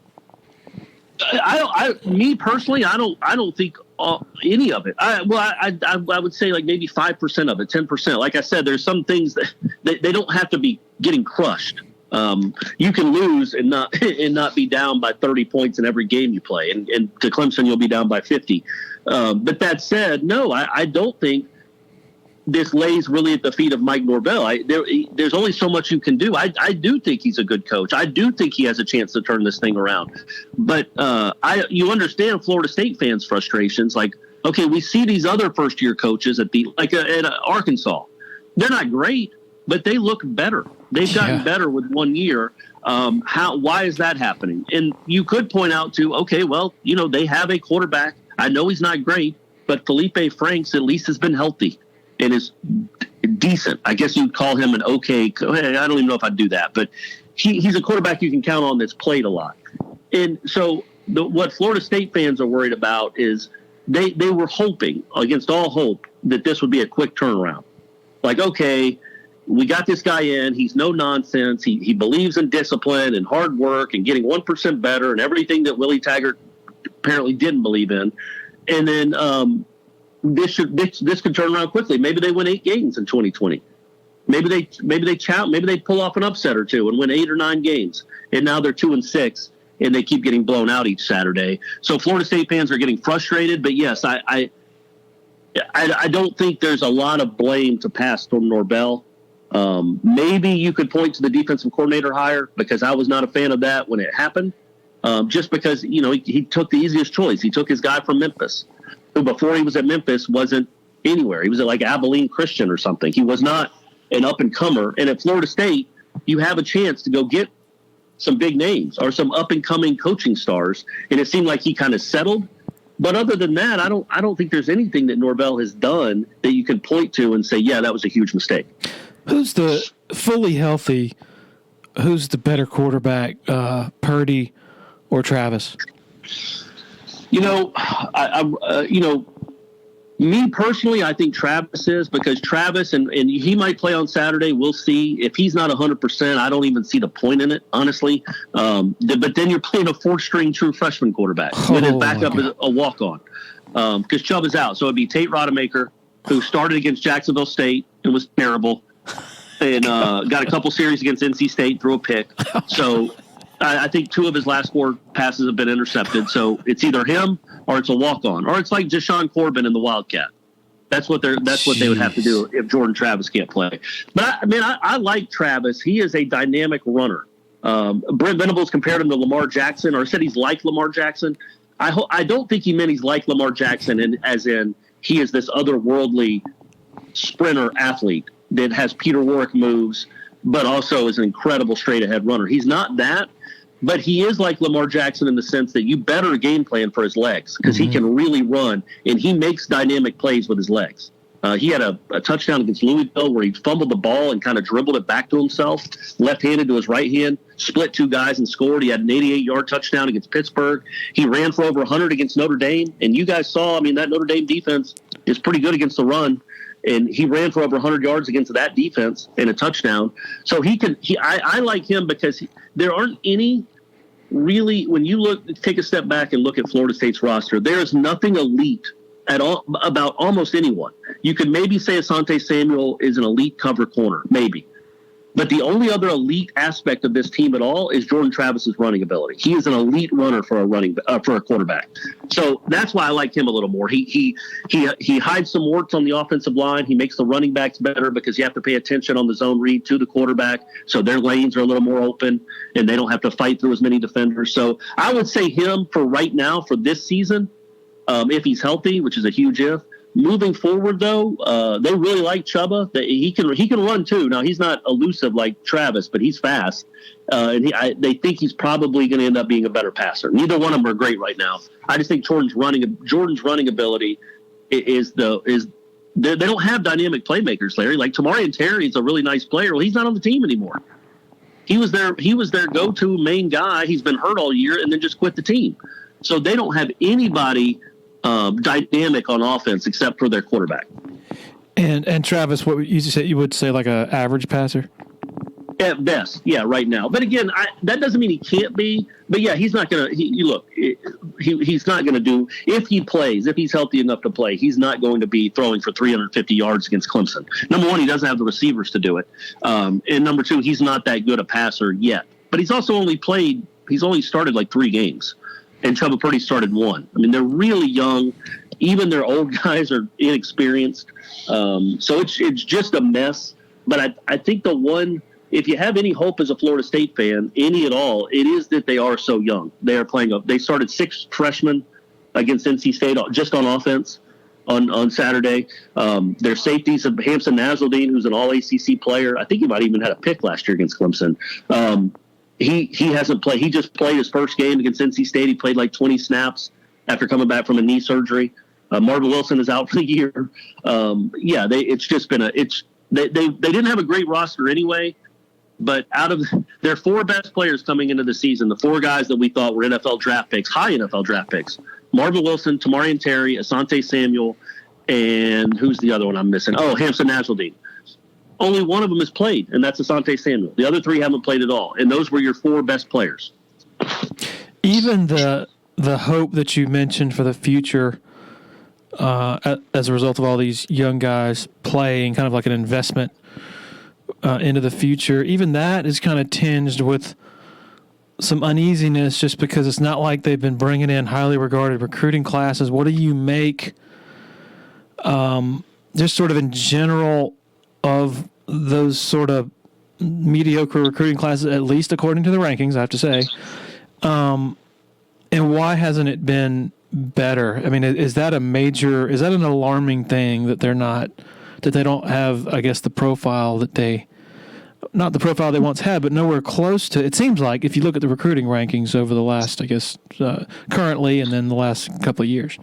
Speaker 3: Me personally, I don't think any of it. I would say like maybe 5% of it, 10%. Like I said, there's some things that they don't have to be getting crushed. You can lose and not be down by 30 points in every game you play, and to Clemson you'll be down by 50. But that said, no, I don't think this lays really at the feet of Mike Norvell. There's only so much you can do. I do think he's a good coach. I do think he has a chance to turn this thing around. But you understand Florida State fans' frustrations. Like, okay, we see these other first-year coaches at Arkansas. They're not great, but they look better. They've gotten better with 1 year. Why is that happening? And you could point out to, okay, well, they have a quarterback. I know he's not great, but Felipe Franks at least has been healthy and is decent. I guess you'd call him an okay. I don't even know if I'd do that, but he's a quarterback you can count on that's played a lot. And so what Florida State fans are worried about is they were hoping against all hope that this would be a quick turnaround. Like, okay, we got this guy in. He's no nonsense. He believes in discipline and hard work and getting 1% better and everything that Willie Taggart apparently didn't believe in. And then this could turn around quickly. Maybe they win 8 games in 2020. Maybe they pull off an upset or 2 and win 8 or 9 games. And now they're 2-6 and they keep getting blown out each Saturday. So Florida State fans are getting frustrated. But yes, I don't think there's a lot of blame to pass from Norvell. Maybe you could point to the defensive coordinator hire, because I was not a fan of that when it happened. Just because, he took the easiest choice. He took his guy from Memphis, who before he was at Memphis wasn't anywhere. He was at like Abilene Christian or something. He was not an up-and-comer. And at Florida State, you have a chance to go get some big names or some up-and-coming coaching stars. And it seemed like he kind of settled. But other than that, I don't think there's anything that Norvell has done that you can point to and say, yeah, that was a huge mistake.
Speaker 1: Who's the fully healthy, who's the better quarterback, Purdy or Travis?
Speaker 3: Me personally, I think Travis is, because Travis, and he might play on Saturday. We'll see. If he's not 100%, I don't even see the point in it, honestly. But then you're playing a 4th-string true freshman quarterback with his backup as a walk-on, because Chubb is out. So it'd be Tate Rodemaker, who started against Jacksonville State and was terrible. and got a couple series against NC State, threw a pick. So I think 2 of his last 4 passes have been intercepted. So it's either him or it's a walk-on, or it's like Deshaun Corbin in the Wildcat. That's what they would have to do if Jordan Travis can't play. But I like Travis. He is a dynamic runner. Brent Venables compared him to Lamar Jackson, or said he's like Lamar Jackson. I don't think he meant he's like Lamar Jackson, and as in he is this otherworldly sprinter athlete that has Peter Warwick moves, but also is an incredible straight ahead runner. He's not that, but he is like Lamar Jackson in the sense that you better game plan for his legs, because he can really run, and he makes dynamic plays with his legs. He had a touchdown against Louisville where he fumbled the ball and kind of dribbled it back to himself, left-handed to his right hand, split 2 guys and scored. He had an 88-yard touchdown against Pittsburgh. He ran for over 100 against Notre Dame, and you guys saw, that Notre Dame defense is pretty good against the run, and he ran for over 100 yards against that defense and a touchdown. So I like him because there aren't any really, when you take a step back and look at Florida State's roster, there is nothing elite at all about almost anyone. You could maybe say Asante Samuel is an elite cover corner, maybe. But the only other elite aspect of this team at all is Jordan Travis's running ability. He is an elite runner for a quarterback. So that's why I like him a little more. He hides some warts on the offensive line. He makes the running backs better because you have to pay attention on the zone read to the quarterback, so their lanes are a little more open and they don't have to fight through as many defenders. So I would say him for right now for this season, if he's healthy, which is a huge if. Moving forward, though, they really like Chubba. He can run too. Now he's not elusive like Travis, but he's fast, and they think he's probably going to end up being a better passer. Neither one of them are great right now. I just think Jordan's running ability is they don't have dynamic playmakers, Larry. Like Tamarian Terry is a really nice player. Well, he's not on the team anymore. He was their go-to main guy. He's been hurt all year and then just quit the team. So they don't have anybody dynamic on offense except for their quarterback.
Speaker 1: And Travis, what you said, you would say like an average passer?
Speaker 3: At best, yeah, right now. But again, that doesn't mean he can't be. But yeah, he's not going to. He's not going to do, if he plays, if he's healthy enough to play, he's not going to be throwing for 350 yards against Clemson. Number one, he doesn't have the receivers to do it, and number two, he's not that good a passer yet. But he's also only started like 3 games. And Chubba Purdy started 1. They're really young. Even their old guys are inexperienced. So it's just a mess. But I think the one, if you have any hope as a Florida State fan, any at all, it is that they are so young. They started 6 freshmen against NC State just on offense on Saturday. Their safeties of Hampson Nasruddin, who's an all-ACC player. I think he might even had a pick last year against Clemson. He hasn't played. He just played his first game against NC State. He played like 20 snaps after coming back from a knee surgery. Marvin Wilson is out for the year. It's just been they didn't have a great roster anyway, but out of their 4 best players coming into the season, the 4 guys that we thought were NFL draft picks, high NFL draft picks, Marvin Wilson, Tamarian Terry, Asante Samuel, and who's the other one I'm missing? Oh, Hampson Nasruddin. Only one of them has played, and that's Asante Samuel. The other 3 haven't played at all, and those were your 4 best players.
Speaker 1: Even the hope that you mentioned for the future as a result of all these young guys playing, kind of like an investment into the future, even that is kind of tinged with some uneasiness just because it's not like they've been bringing in highly regarded recruiting classes. What do you make just sort of in general of those sort of mediocre recruiting classes, at least according to the rankings, I have to say. And why hasn't it been better? Is that an alarming thing that they don't have, I guess, the profile that not the profile they once had, but nowhere close to. It seems like if you look at the recruiting rankings over the last, I guess, currently and then the last couple of years.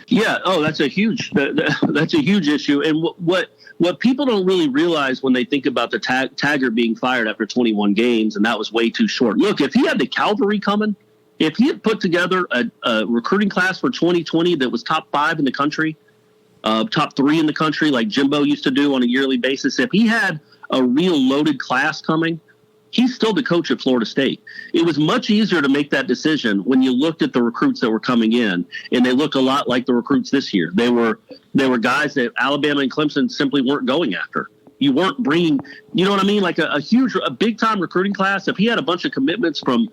Speaker 3: Yeah. Oh, that's a huge issue. And what people don't really realize when they think about the Taggart being fired after 21 games, and that was way too short. Look, if he had the cavalry coming, if he had put together a recruiting class for 2020 that was top 5 in the country, top 3 in the country, like Jimbo used to do on a yearly basis, if he had a real loaded class coming, he's still the coach at Florida State. It was much easier to make that decision when you looked at the recruits that were coming in, and they looked a lot like the recruits this year. They were guys that Alabama and Clemson simply weren't going after. You weren't bringing, you know what I mean? Like a big time recruiting class. If he had a bunch of commitments from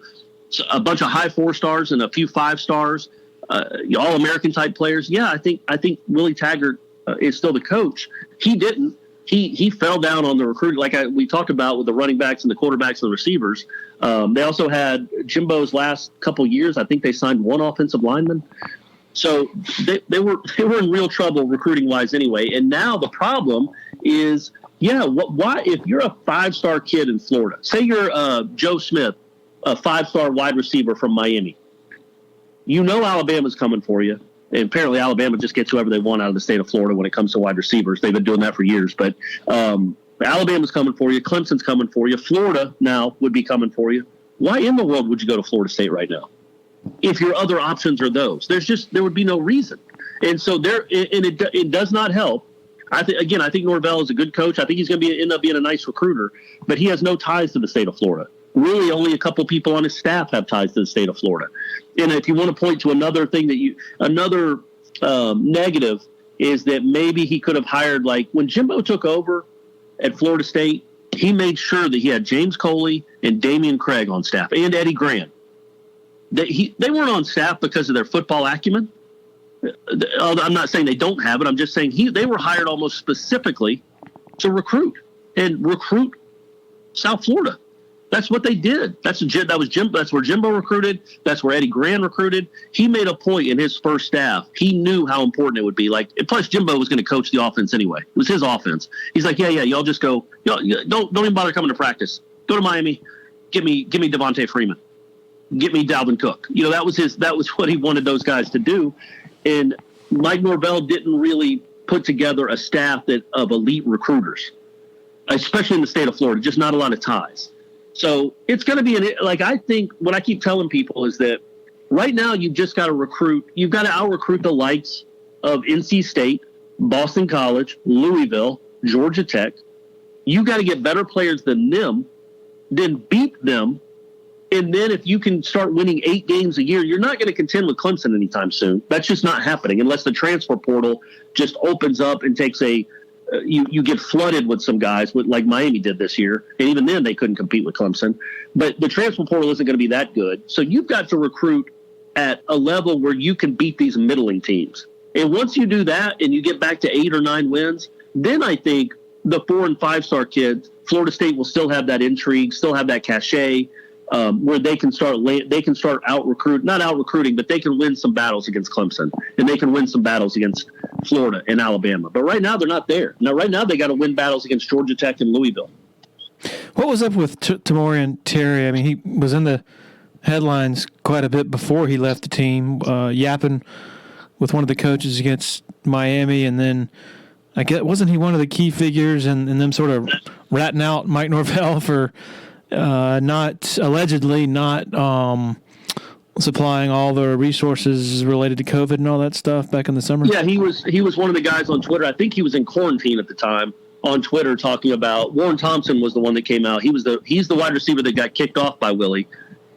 Speaker 3: a bunch of high 4-stars and a few 5-stars, all-American type players. Yeah, I think Willie Taggart is still the coach. He didn't. He fell down on the recruiting, like we talked about with the running backs and the quarterbacks and the receivers. They also had Jimbo's last couple years. I think they signed one offensive lineman. So they were in real trouble recruiting wise anyway. And now the problem is, why if you're a 5-star kid in Florida, say you're Joe Smith, a 5-star wide receiver from Miami, Alabama's coming for you. And apparently Alabama just gets whoever they want out of the state of Florida when it comes to wide receivers. They've been doing that for years. But Alabama's coming for you. Clemson's coming for you. Florida now would be coming for you. Why in the world would you go to Florida State right now if your other options are those? There would be no reason. And so it does not help. I think Norvell is a good coach. I think he's going to end up being a nice recruiter. But he has no ties to the state of Florida. Really, only a couple people on his staff have ties to the state of Florida. And if you want to point to another thing negative is that maybe he could have hired, like when Jimbo took over at Florida State, he made sure that he had James Coley and Damian Craig on staff and Eddie Grant. They weren't on staff because of their football acumen. I'm not saying they don't have it. I'm just saying they were hired almost specifically to recruit South Florida. That's what they did. That's where Jimbo recruited. That's where Eddie Grant recruited. He made a point in his first staff. He knew how important it would be. Plus Jimbo was going to coach the offense anyway. It was his offense. He's like, yeah, y'all just go. Don't even bother coming to practice. Go to Miami. Give me Devontae Freeman. Get me Dalvin Cook. That was what he wanted those guys to do. And Mike Norvell didn't really put together a staff of elite recruiters, especially in the state of Florida. Just not a lot of ties. So it's going to be I think what I keep telling people is that right now you've just got to recruit. You've got to out-recruit the likes of NC State, Boston College, Louisville, Georgia Tech. You got to get better players than them, then beat them. And then if you can start winning 8 games a year, you're not going to contend with Clemson anytime soon. That's just not happening unless the transfer portal just opens up and takes you get flooded with some guys like Miami did this year. And even then they couldn't compete with Clemson. But the transfer portal isn't going to be that good. So you've got to recruit at a level where you can beat these middling teams. And once you do that and you get back to 8 or 9 wins, then I think the 4 and 5-star kids, Florida State will still have that intrigue, still have that cachet, where they can start not out recruiting, but they can win some battles against Clemson and they can win some battles against Florida and Alabama. But right now they're not there. Right now they got to win battles against Georgia Tech and Louisville.
Speaker 1: What was up with Tamorrion Terry? I mean, he was in the headlines quite a bit before he left the team, yapping with one of the coaches against Miami, and then I guess wasn't he one of the key figures in them sort of ratting out Mike Norvell for allegedly not supplying all the resources related to COVID and all that stuff back in the summer?
Speaker 3: Yeah, he was one of the guys on Twitter. I think he was in quarantine at the time on Twitter talking about Warren Thompson was the one that came out. He's the wide receiver that got kicked off by Willie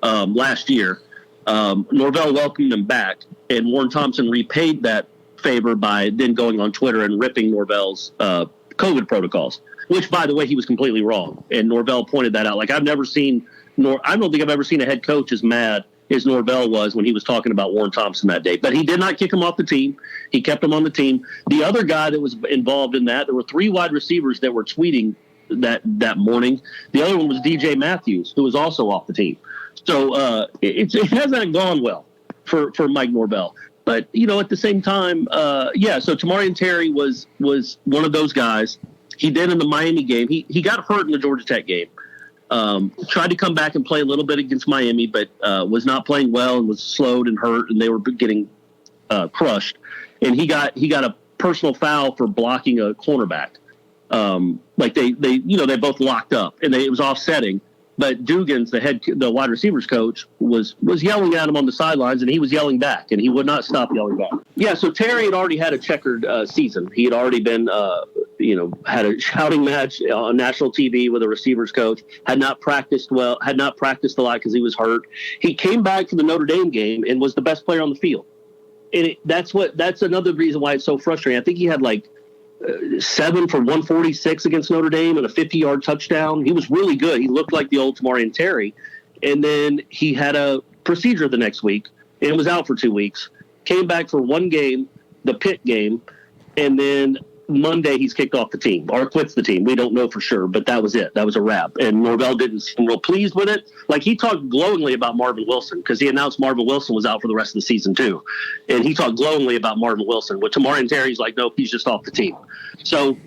Speaker 3: last year. Norvell welcomed him back, and Warren Thompson repaid that favor by then going on Twitter and ripping Norvell's COVID protocols. Which, by the way, he was completely wrong. And Norvell pointed that out. I don't think I've ever seen a head coach as mad as Norvell was when he was talking about Warren Thompson that day. But he did not kick him off the team. He kept him on the team. The other guy that was involved in that, there were 3 wide receivers that were tweeting that morning. The other one was DJ Matthews, who was also off the team. So it hasn't gone well for Mike Norvell. But, at the same time, so Tamorrion Terry was one of those guys. He did in the Miami game. He got hurt in the Georgia Tech game. Tried to come back and play a little bit against Miami, but was not playing well and was slowed and hurt, and they were getting crushed. And he got a personal foul for blocking a cornerback. They both locked up, and it was offsetting. But Dugans, the wide receivers coach, was yelling at him on the sidelines, and he was yelling back, and he would not stop yelling back. Yeah, so Terry had already had a checkered season. He had already been, had a shouting match on national TV with a receivers coach, had not practiced a lot because he was hurt. He came back for the Notre Dame game and was the best player on the field. And that's another reason why it's so frustrating. I think he had 7 for 146 against Notre Dame and a 50-yard touchdown. He was really good. He looked like the old Tamarian Terry. And then he had a procedure the next week and was out for 2 weeks. Came back for one game, the Pitt game, and then Monday he's kicked off the team or quits the team. We don't know for sure, but that was it. That was a wrap. And Norvell didn't seem real pleased with it. Like, he talked glowingly about Marvin Wilson because he announced Marvin Wilson was out for the rest of the season too. And he talked glowingly about Marvin Wilson. With Tamarian Terry's like, nope, he's just off the team. So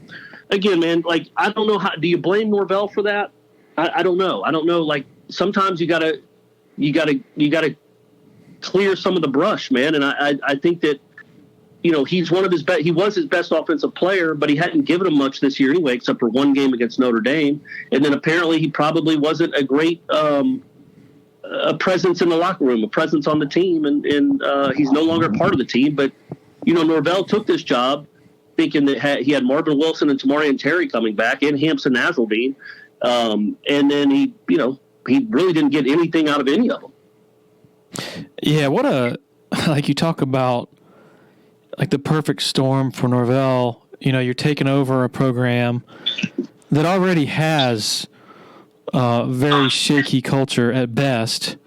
Speaker 3: again, man, like, I don't know do you blame Norvell for that? I don't know. I don't know. Like, sometimes you gotta clear some of the brush, man. And I think that, he's one of his best. He was his best offensive player, but he hadn't given him much this year anyway, except for one game against Notre Dame. And then apparently he probably wasn't a great a presence in the locker room, a presence on the team, and he's no longer part of the team. But Norvell took this job thinking that he had Marvin Wilson and Tamarian Terry coming back, and Hampson Nasruddin, and then he really didn't get anything out of any of them.
Speaker 1: Yeah, like you talk about, like, the perfect storm for Norvell. You're taking over a program that already has very shaky culture at best.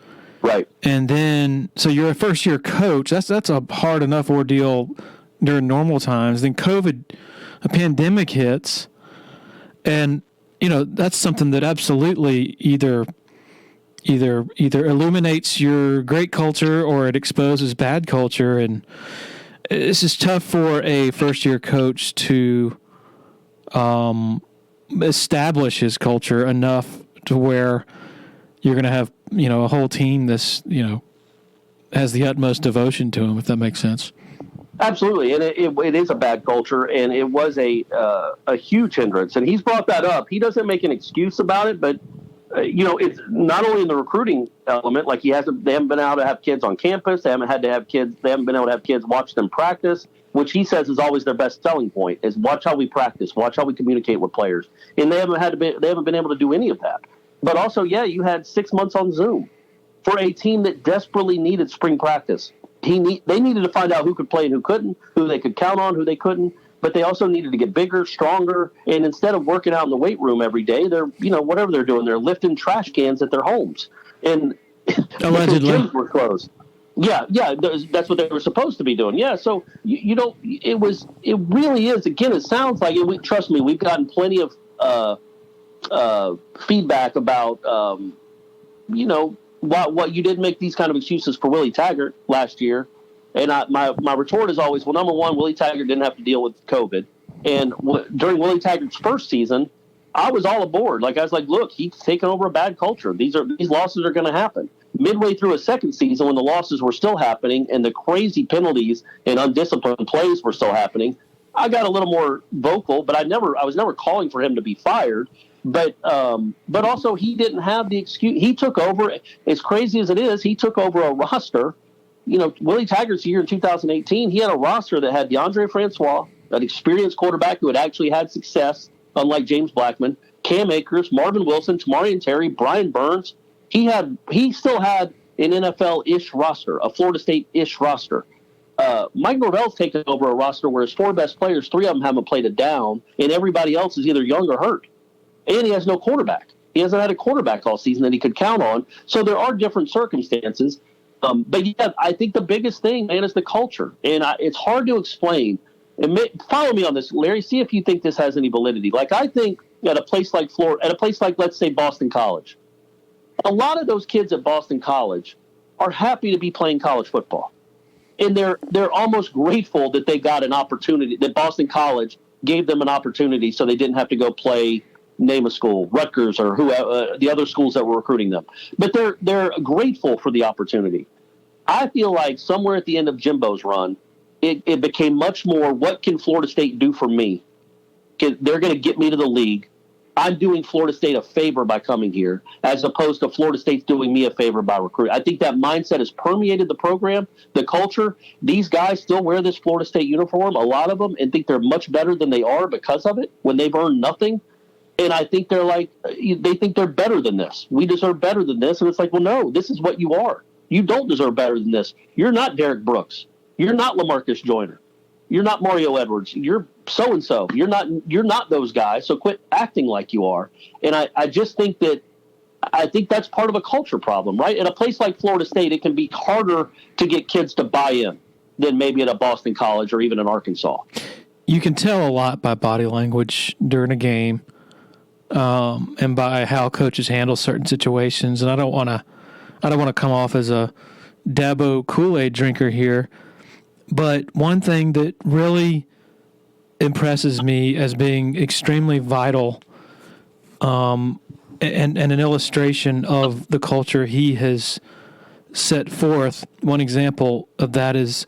Speaker 4: Right.
Speaker 1: And then, so you're a first-year coach. That's a hard enough ordeal during normal times. Then a pandemic hits, and, that's something that absolutely either illuminates your great culture or it exposes bad culture. And it's just tough for a first-year coach to establish his culture enough to where you're going to have, a whole team that's, has the utmost devotion to him, if that makes sense.
Speaker 4: Absolutely, and it is a bad culture, and it was a huge hindrance. And he's brought that up. He doesn't make an excuse about it, but it's not only in the recruiting element. Like, they haven't been able to have kids on campus. They haven't been able to have kids watch them practice, which he says is always their best selling point, is watch how we practice, watch how we communicate with players. And they haven't been able to do any of that. But also, you had 6 months on Zoom for a team that desperately needed spring practice. They needed to find out who could play and who couldn't, who they could count on, who they couldn't. But they also needed to get bigger, stronger, and instead of working out in the weight room every day, they're, whatever they're doing, they're lifting trash cans at their homes. And
Speaker 1: allegedly,
Speaker 4: gyms were closed. Yeah, that's what they were supposed to be doing. Yeah, so it really is. Again, it sounds like it. Trust me, we've gotten plenty of feedback about what you didn't make these kind of excuses for Willie Taggart last year. And my retort is always, well, number one, Willie Taggart didn't have to deal with COVID. And during Willie Taggart's first season, I was all aboard. Like, I was like, look, he's taken over a bad culture. These losses are going to happen. Midway through a second season, when the losses were still happening and the crazy penalties and undisciplined plays were still happening, I got a little more vocal. But I was never calling for him to be fired. But also, he didn't have the excuse. He took over, as crazy as it is, he took over a roster. Willie Taggart's year in 2018, he had a roster that had DeAndre Francois, an experienced quarterback who had actually had success, unlike James Blackman, Cam Akers, Marvin Wilson, Tamarian Terry, Brian Burns. He still had an NFL-ish roster, a Florida State-ish roster. Mike Norvell's taken over a roster where his 4 best players, 3 of them haven't played a down, and everybody else is either young or hurt. And he has no quarterback. He hasn't had a quarterback all season that he could count on. So there are different circumstances. But yeah, I think the biggest thing, man, is the culture. And it's hard to explain. Follow me on this, Larry. See if you think this has any validity. Like, I think at a place like Florida, at a place like, let's say, Boston College, a lot of those kids at Boston College are happy to be playing college football. And they're almost grateful that they got an opportunity, that Boston College gave them an opportunity so they didn't have to go play, name a school, Rutgers or the other schools that were recruiting them. But they're grateful for the opportunity. I feel like somewhere at the end of Jimbo's run, it became much more, what can Florida State do for me? They're going to get me to the league. I'm doing Florida State a favor by coming here, as opposed to Florida State's doing me a favor by recruiting. I think that mindset has permeated the program, the culture. These guys still wear this Florida State uniform, a lot of them, and think they're much better than they are because of it, when they've earned nothing. And I think they think they're better than this. We deserve better than this. And it's like, well, no, this is what you are. You don't deserve better than this. You're not Derek Brooks. You're not LaMarcus Joyner. You're not Mario Edwards. You're so-and-so. You're not those guys. So quit acting like you are. And I just think that's part of a culture problem, right? In a place like Florida State, it can be harder to get kids to buy in than maybe at a Boston College or even in Arkansas.
Speaker 1: You can tell a lot by body language during a game, and by how coaches handle certain situations. And I don't want to come off as a Dabo Kool-Aid drinker here, but one thing that really impresses me as being extremely vital, and an illustration of the culture he has set forth. One example of that is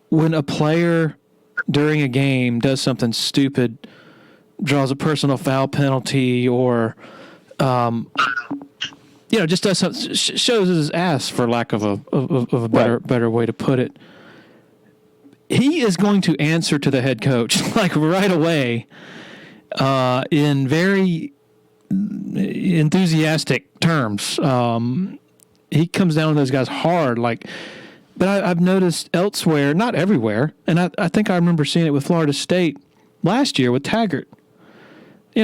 Speaker 1: when a player during a game does something stupid, draws a personal foul penalty, or just does something, shows his ass, for lack of a better way to put it. He is going to answer to the head coach like right away, in very enthusiastic terms. He comes down on those guys hard, but I've noticed elsewhere, not everywhere, and I think I remember seeing it with Florida State last year with Taggart.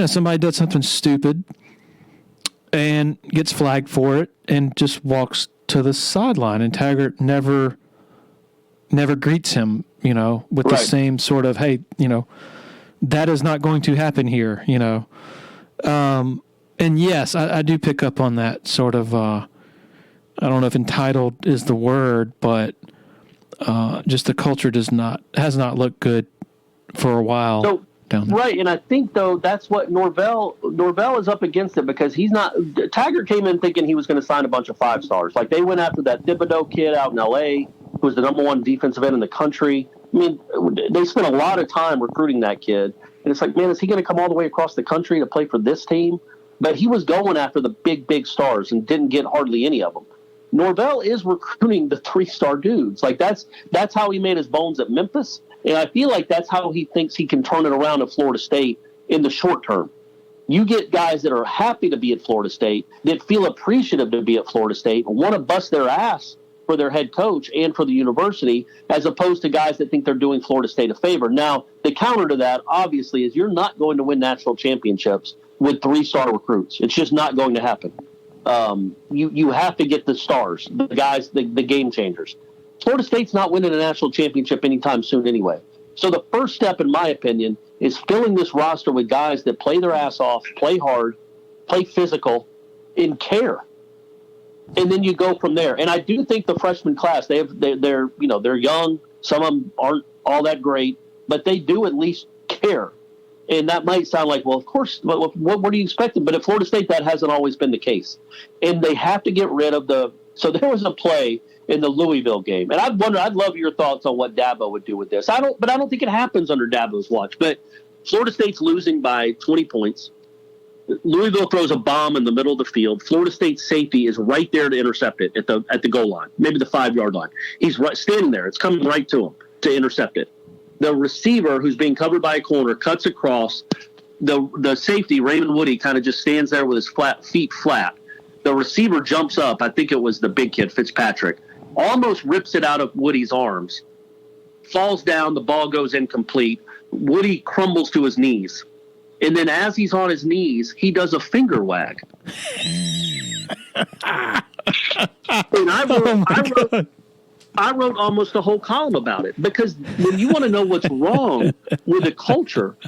Speaker 1: Somebody does something stupid and gets flagged for it and just walks to the sideline, and Taggart never greets him, with the same sort of, hey, that is not going to happen here, And yes, I do pick up on that sort of, I don't know if entitled is the word, but just the culture has not looked good for a while.
Speaker 4: So,
Speaker 1: down there.
Speaker 4: Right, and I think, though, that's what Norvell is up against it, because Taggart came in thinking he was going to sign a bunch of 5-stars. Like, they went after that Thibodeau kid out in L.A., who was the number one defensive end in the country. I mean, they spent a lot of time recruiting that kid, and it's like, man, is he going to come all the way across the country to play for this team? But he was going after the big stars and didn't get hardly any of them. Norvell is recruiting the 3-star dudes. Like, that's how he made his bones at Memphis. And I feel like that's how he thinks he can turn it around at Florida State in the short term. You get guys that are happy to be at Florida State, that feel appreciative to be at Florida State, and want to bust their ass for their head coach and for the university, as opposed to guys that think they're doing Florida State a favor. Now, the counter to that, obviously, is you're not going to win national championships with 3-star recruits. It's just not going to happen. You have to get the stars, the guys, the game changers. Florida State's not winning a national championship anytime soon anyway. So the first step, in my opinion, is filling this roster with guys that play their ass off, play hard, play physical, and care. And then you go from there. And I do think the freshman class, they're young. Some of them aren't all that great, but they do at least care. And that might sound like, well, of course, what are you expecting? But at Florida State, that hasn't always been the case. And they have to get rid of so there was a play in the Louisville game. And I'd love your thoughts on what Dabo would do with this. I don't think it happens under Dabo's watch. But Florida State's losing by 20 points. Louisville throws a bomb in the middle of the field. Florida State's safety is right there to intercept it at the goal line, maybe the 5-yard line. He's standing there. It's coming right to him to intercept it. The receiver, who's being covered by a corner, cuts across. The safety, Raymond Woody, kind of just stands there with his feet flat. The receiver jumps up. I think it was the big kid, Fitzpatrick, almost rips it out of Woody's arms, falls down. The ball goes incomplete. Woody crumbles to his knees. And then as he's on his knees, he does a finger wag. And I wrote almost a whole column about it, because when you want to know what's wrong with the culture,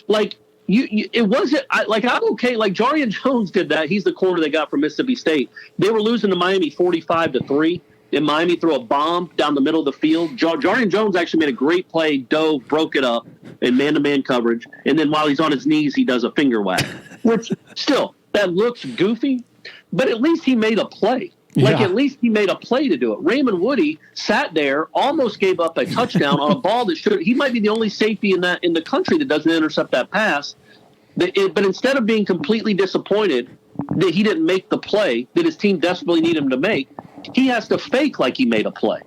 Speaker 4: like it wasn't I'm okay. Like Jarian Jones did that. He's the corner they got from Mississippi State. They were losing to Miami 45-3. And Miami threw a bomb down the middle of the field. Jarian Jones actually made a great play, dove, broke it up in man-to-man coverage. And then while he's on his knees, he does a finger wag, which still, that looks goofy, but at least he made a play. At least he made a play to do it. Raymond Woody sat there, almost gave up a touchdown on a ball that he might be the only safety in the country that doesn't intercept that pass. But instead of being completely disappointed that he didn't make the play that his team desperately needed him to make, he has to fake like he made a play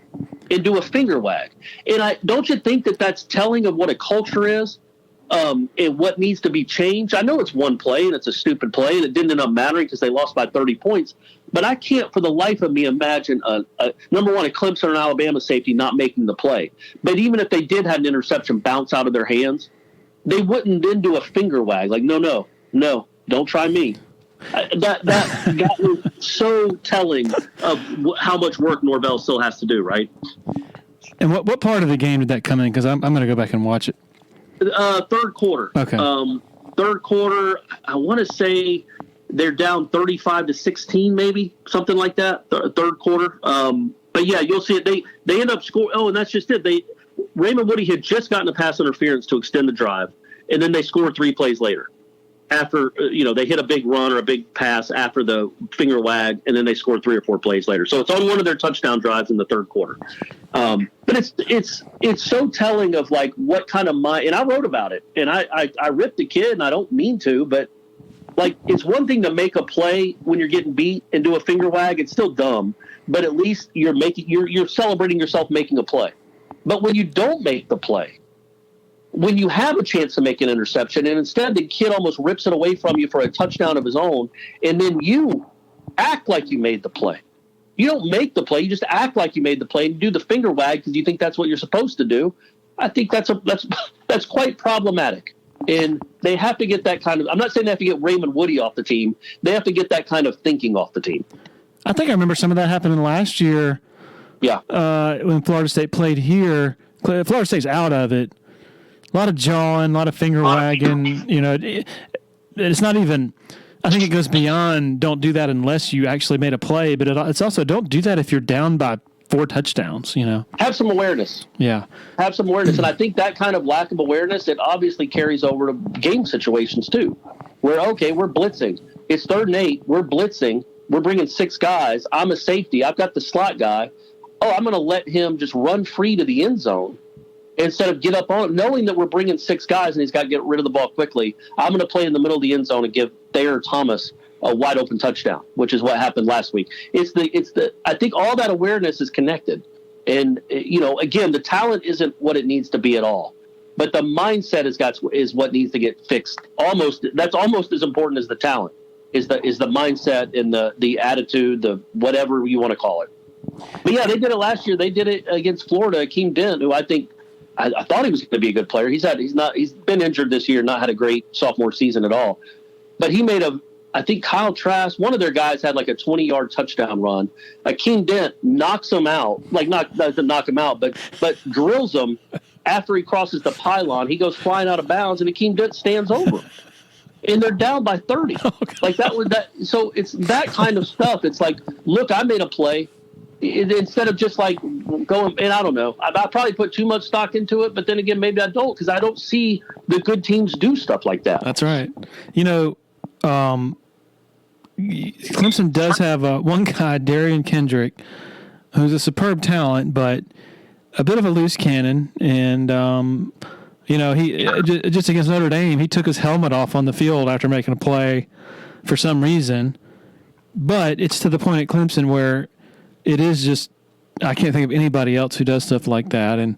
Speaker 4: and do a finger wag. And don't you think that that's telling of what a culture is, and what needs to be changed? I know it's one play and it's a stupid play and it didn't end up mattering because they lost by 30 points. But I can't for the life of me imagine number one, a Clemson or Alabama safety not making the play. But even if they did have an interception bounce out of their hands, they wouldn't then do a finger wag like, no, don't try me. That got me so telling of how much work Norvell still has to do, right?
Speaker 1: And what part of the game did that come in? Because I'm going to go back and watch it.
Speaker 4: Third quarter.
Speaker 1: Okay.
Speaker 4: Third quarter, I want to say they're down 35-16, maybe something like that. Third quarter. But yeah, you'll see it. They end up scoring. Oh, and that's just it. Raymond Woody had just gotten a pass interference to extend the drive, and then they scored 3 plays later. After they hit a big run or a big pass after the finger wag, and then they scored 3 or 4 plays later. So it's on one of their touchdown drives in the third quarter. But it's so telling of like what kind of mind. And I wrote about it, and I ripped the kid, and I don't mean to, but like it's one thing to make a play when you're getting beat and do a finger wag. It's still dumb, but at least you're celebrating yourself making a play. But when you don't make the play, when you have a chance to make an interception and instead the kid almost rips it away from you for a touchdown of his own, and then you act like you made the play. You don't make the play. You just act like you made the play and do the finger wag because you think that's what you're supposed to do. I think that's quite problematic. And they have to get that kind of – I'm not saying they have to get Raymond Woody off the team. They have to get that kind of thinking off the team.
Speaker 1: I think I remember some of that happening last year.
Speaker 4: Yeah.
Speaker 1: When Florida State played here. Florida State's out of it. A lot of jawing, a lot of finger wagging. It's not even – I think it goes beyond don't do that unless you actually made a play, but it's also don't do that if you're down by 4 touchdowns,
Speaker 4: Have some awareness.
Speaker 1: Yeah.
Speaker 4: Have some awareness. And I think that kind of lack of awareness, it obviously carries over to game situations too, where, okay, we're blitzing. It's 3rd and 8. We're blitzing. We're bringing 6 guys. I'm a safety. I've got the slot guy. Oh, I'm going to let him just run free to the end zone instead of get up on it, knowing that we're bringing 6 guys and he's got to get rid of the ball quickly. I'm going to play in the middle of the end zone and give Thayer Thomas a wide open touchdown, which is what happened last week. I think all that awareness is connected. And, again, the talent isn't what it needs to be at all, but the mindset is what needs to get fixed. That's almost as important as the talent is the mindset and the attitude, the whatever you want to call it. But yeah, they did it last year. They did it against Florida. Akeem Dent, who I think I thought he was going to be a good player. He's been injured this year, not had a great sophomore season at all. But he made I think Kyle Trask, one of their guys, had like a 20-yard touchdown run. Akeem Dent knocks him out, doesn't knock him out, but drills him after he crosses the pylon. He goes flying out of bounds, and Akeem Dent stands over him. And they're down by 30. Like that was that. So it's that kind of stuff. It's like, look, I made a play. Instead of just like going, and I don't know, I probably put too much stock into it, but then again, maybe I don't, because I don't see the good teams do stuff like that.
Speaker 1: That's right. Clemson does have one guy, Darian Kendrick, who's a superb talent, but a bit of a loose cannon. And, he just against Notre Dame, he took his helmet off on the field after making a play for some reason. But it's to the point at Clemson where it is just, I can't think of anybody else who does stuff like that. And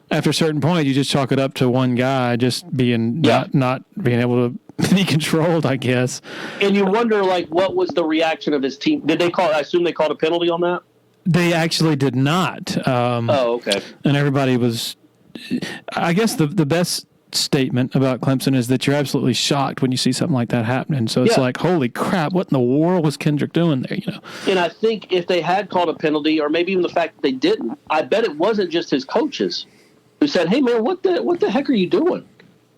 Speaker 1: after a certain point, you just chalk it up to one guy just being not being able to be controlled, I guess.
Speaker 4: And you wonder, what was the reaction of his team? Did they call? I assume they called a penalty on that.
Speaker 1: They actually did not.
Speaker 4: Okay.
Speaker 1: And everybody was. I guess the best statement about Clemson is that you're absolutely shocked when you see something like that happening. So it's like, holy crap, what in the world was Kendrick doing there?
Speaker 4: And I think if they had called a penalty, or maybe even the fact that they didn't, I bet it wasn't just his coaches who said, "Hey man, what the heck are you doing?"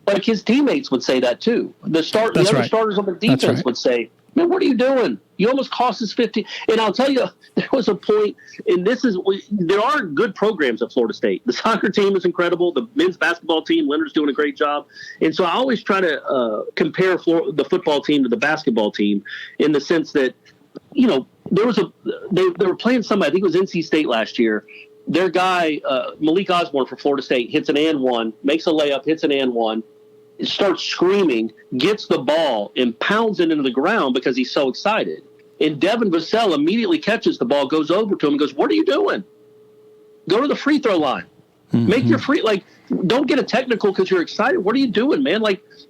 Speaker 4: Like his teammates would say that too. The other starters on the defense would say, "Man, what are you doing? You almost cost us 15." And I'll tell you, there was a point, and there are good programs at Florida State. The soccer team is incredible. The men's basketball team, Leonard's doing a great job. And so I always try to compare the football team to the basketball team in the sense that, they were playing somebody, I think it was NC State last year. Their guy, Malik Osborne for Florida State, hits an and one, makes a layup, hits an and one, starts screaming, gets the ball, and pounds it into the ground because he's so excited. And Devin Vassell immediately catches the ball, goes over to him and goes, "What are you doing? Go to the free throw line. Mm-hmm. Make your don't get a technical because you're excited. What are you doing, man?"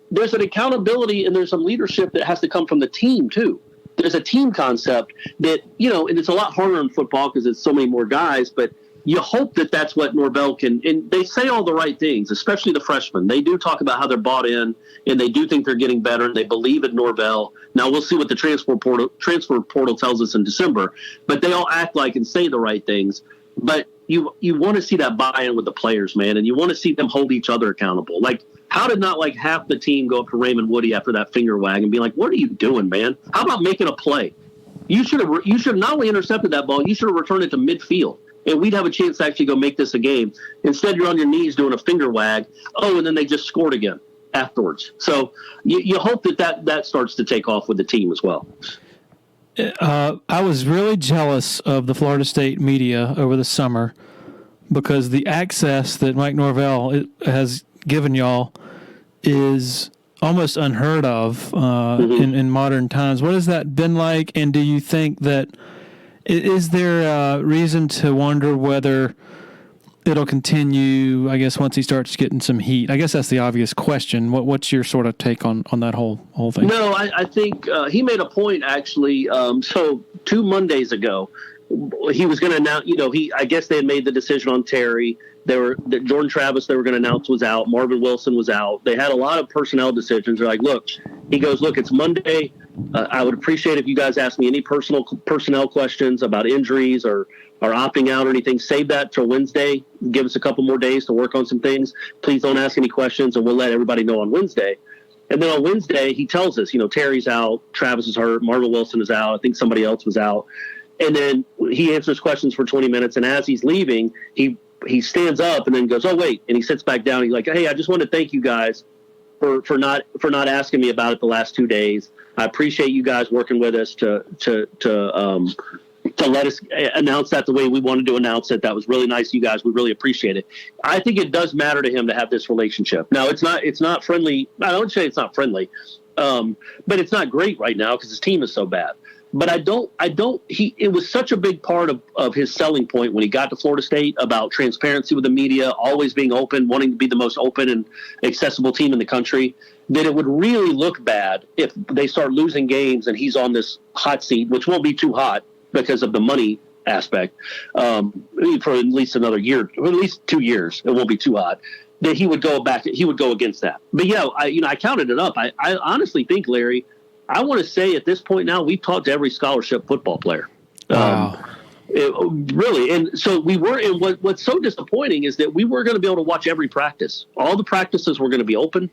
Speaker 4: There's an accountability and there's some leadership that has to come from the team too. there's a team concept that, and it's a lot harder in football because it's so many more guys, but you hope that that's what Norvell can, and they say all the right things, especially the freshmen. They do talk about how they're bought in, and they do think they're getting better, and they believe in Norvell. Now we'll see what the transfer portal tells us in December, but they all act like and say the right things. But you want to see that buy-in with the players, man, and you want to see them hold each other accountable. Like, how did not like half the team go up to Raymond Woody after that finger wag and be like, "What are you doing, man? How about making a play? You should have not only intercepted that ball, you should have returned it to midfield. And we'd have a chance to actually go make this a game. Instead, you're on your knees doing a finger wag. Oh, and then they just scored again afterwards. So you hope that starts to take off with the team as well.
Speaker 1: I was really jealous of the Florida State media over the summer because the access that Mike Norvell has given y'all is almost unheard of in modern times. What has that been like? And do you think that is there a reason to wonder whether it'll continue, I guess, once he starts getting some heat? I guess that's the obvious question. What's your sort of take on that whole thing?
Speaker 4: No, I think he made a point, actually. So 2 Mondays ago, he was going to announce, I guess they had made the decision on Terry. Jordan Travis, they were going to announce, was out. Marvin Wilson was out. They had a lot of personnel decisions. They're like, look, it's Monday. I would appreciate if you guys ask me any personnel questions about injuries or opting out or anything. Save that till Wednesday. Give us a couple more days to work on some things. Please don't ask any questions, and we'll let everybody know on Wednesday. And then on Wednesday, he tells us, Terry's out, Travis is hurt, Marvin Wilson is out, I think somebody else was out. And then he answers questions for 20 minutes, and as he's leaving, he stands up and then goes, "Oh, wait," and he sits back down. He's like, "Hey, I just want to thank you guys for not asking me about it the last 2 days. I appreciate you guys working with us to let us announce that the way we wanted to announce it. That was really nice of you guys. We really appreciate it." I think it does matter to him to have this relationship. Now, it's not friendly. I don't say it's not friendly, but it's not great right now because his team is so bad. But it was such a big part of his selling point when he got to Florida State about transparency with the media, always being open, wanting to be the most open and accessible team in the country, that it would really look bad if they start losing games and he's on this hot seat, which won't be too hot because of the money aspect, for at least another year, or at least 2 years. It won't be too hot. That he would go against that. But yeah, I counted it up. I honestly think, Larry, I want to say at this point now, we've talked to every scholarship football player.
Speaker 1: Wow.
Speaker 4: Really. And so we were, and what's so disappointing is that we were going to be able to watch every practice. All the practices were going to be open.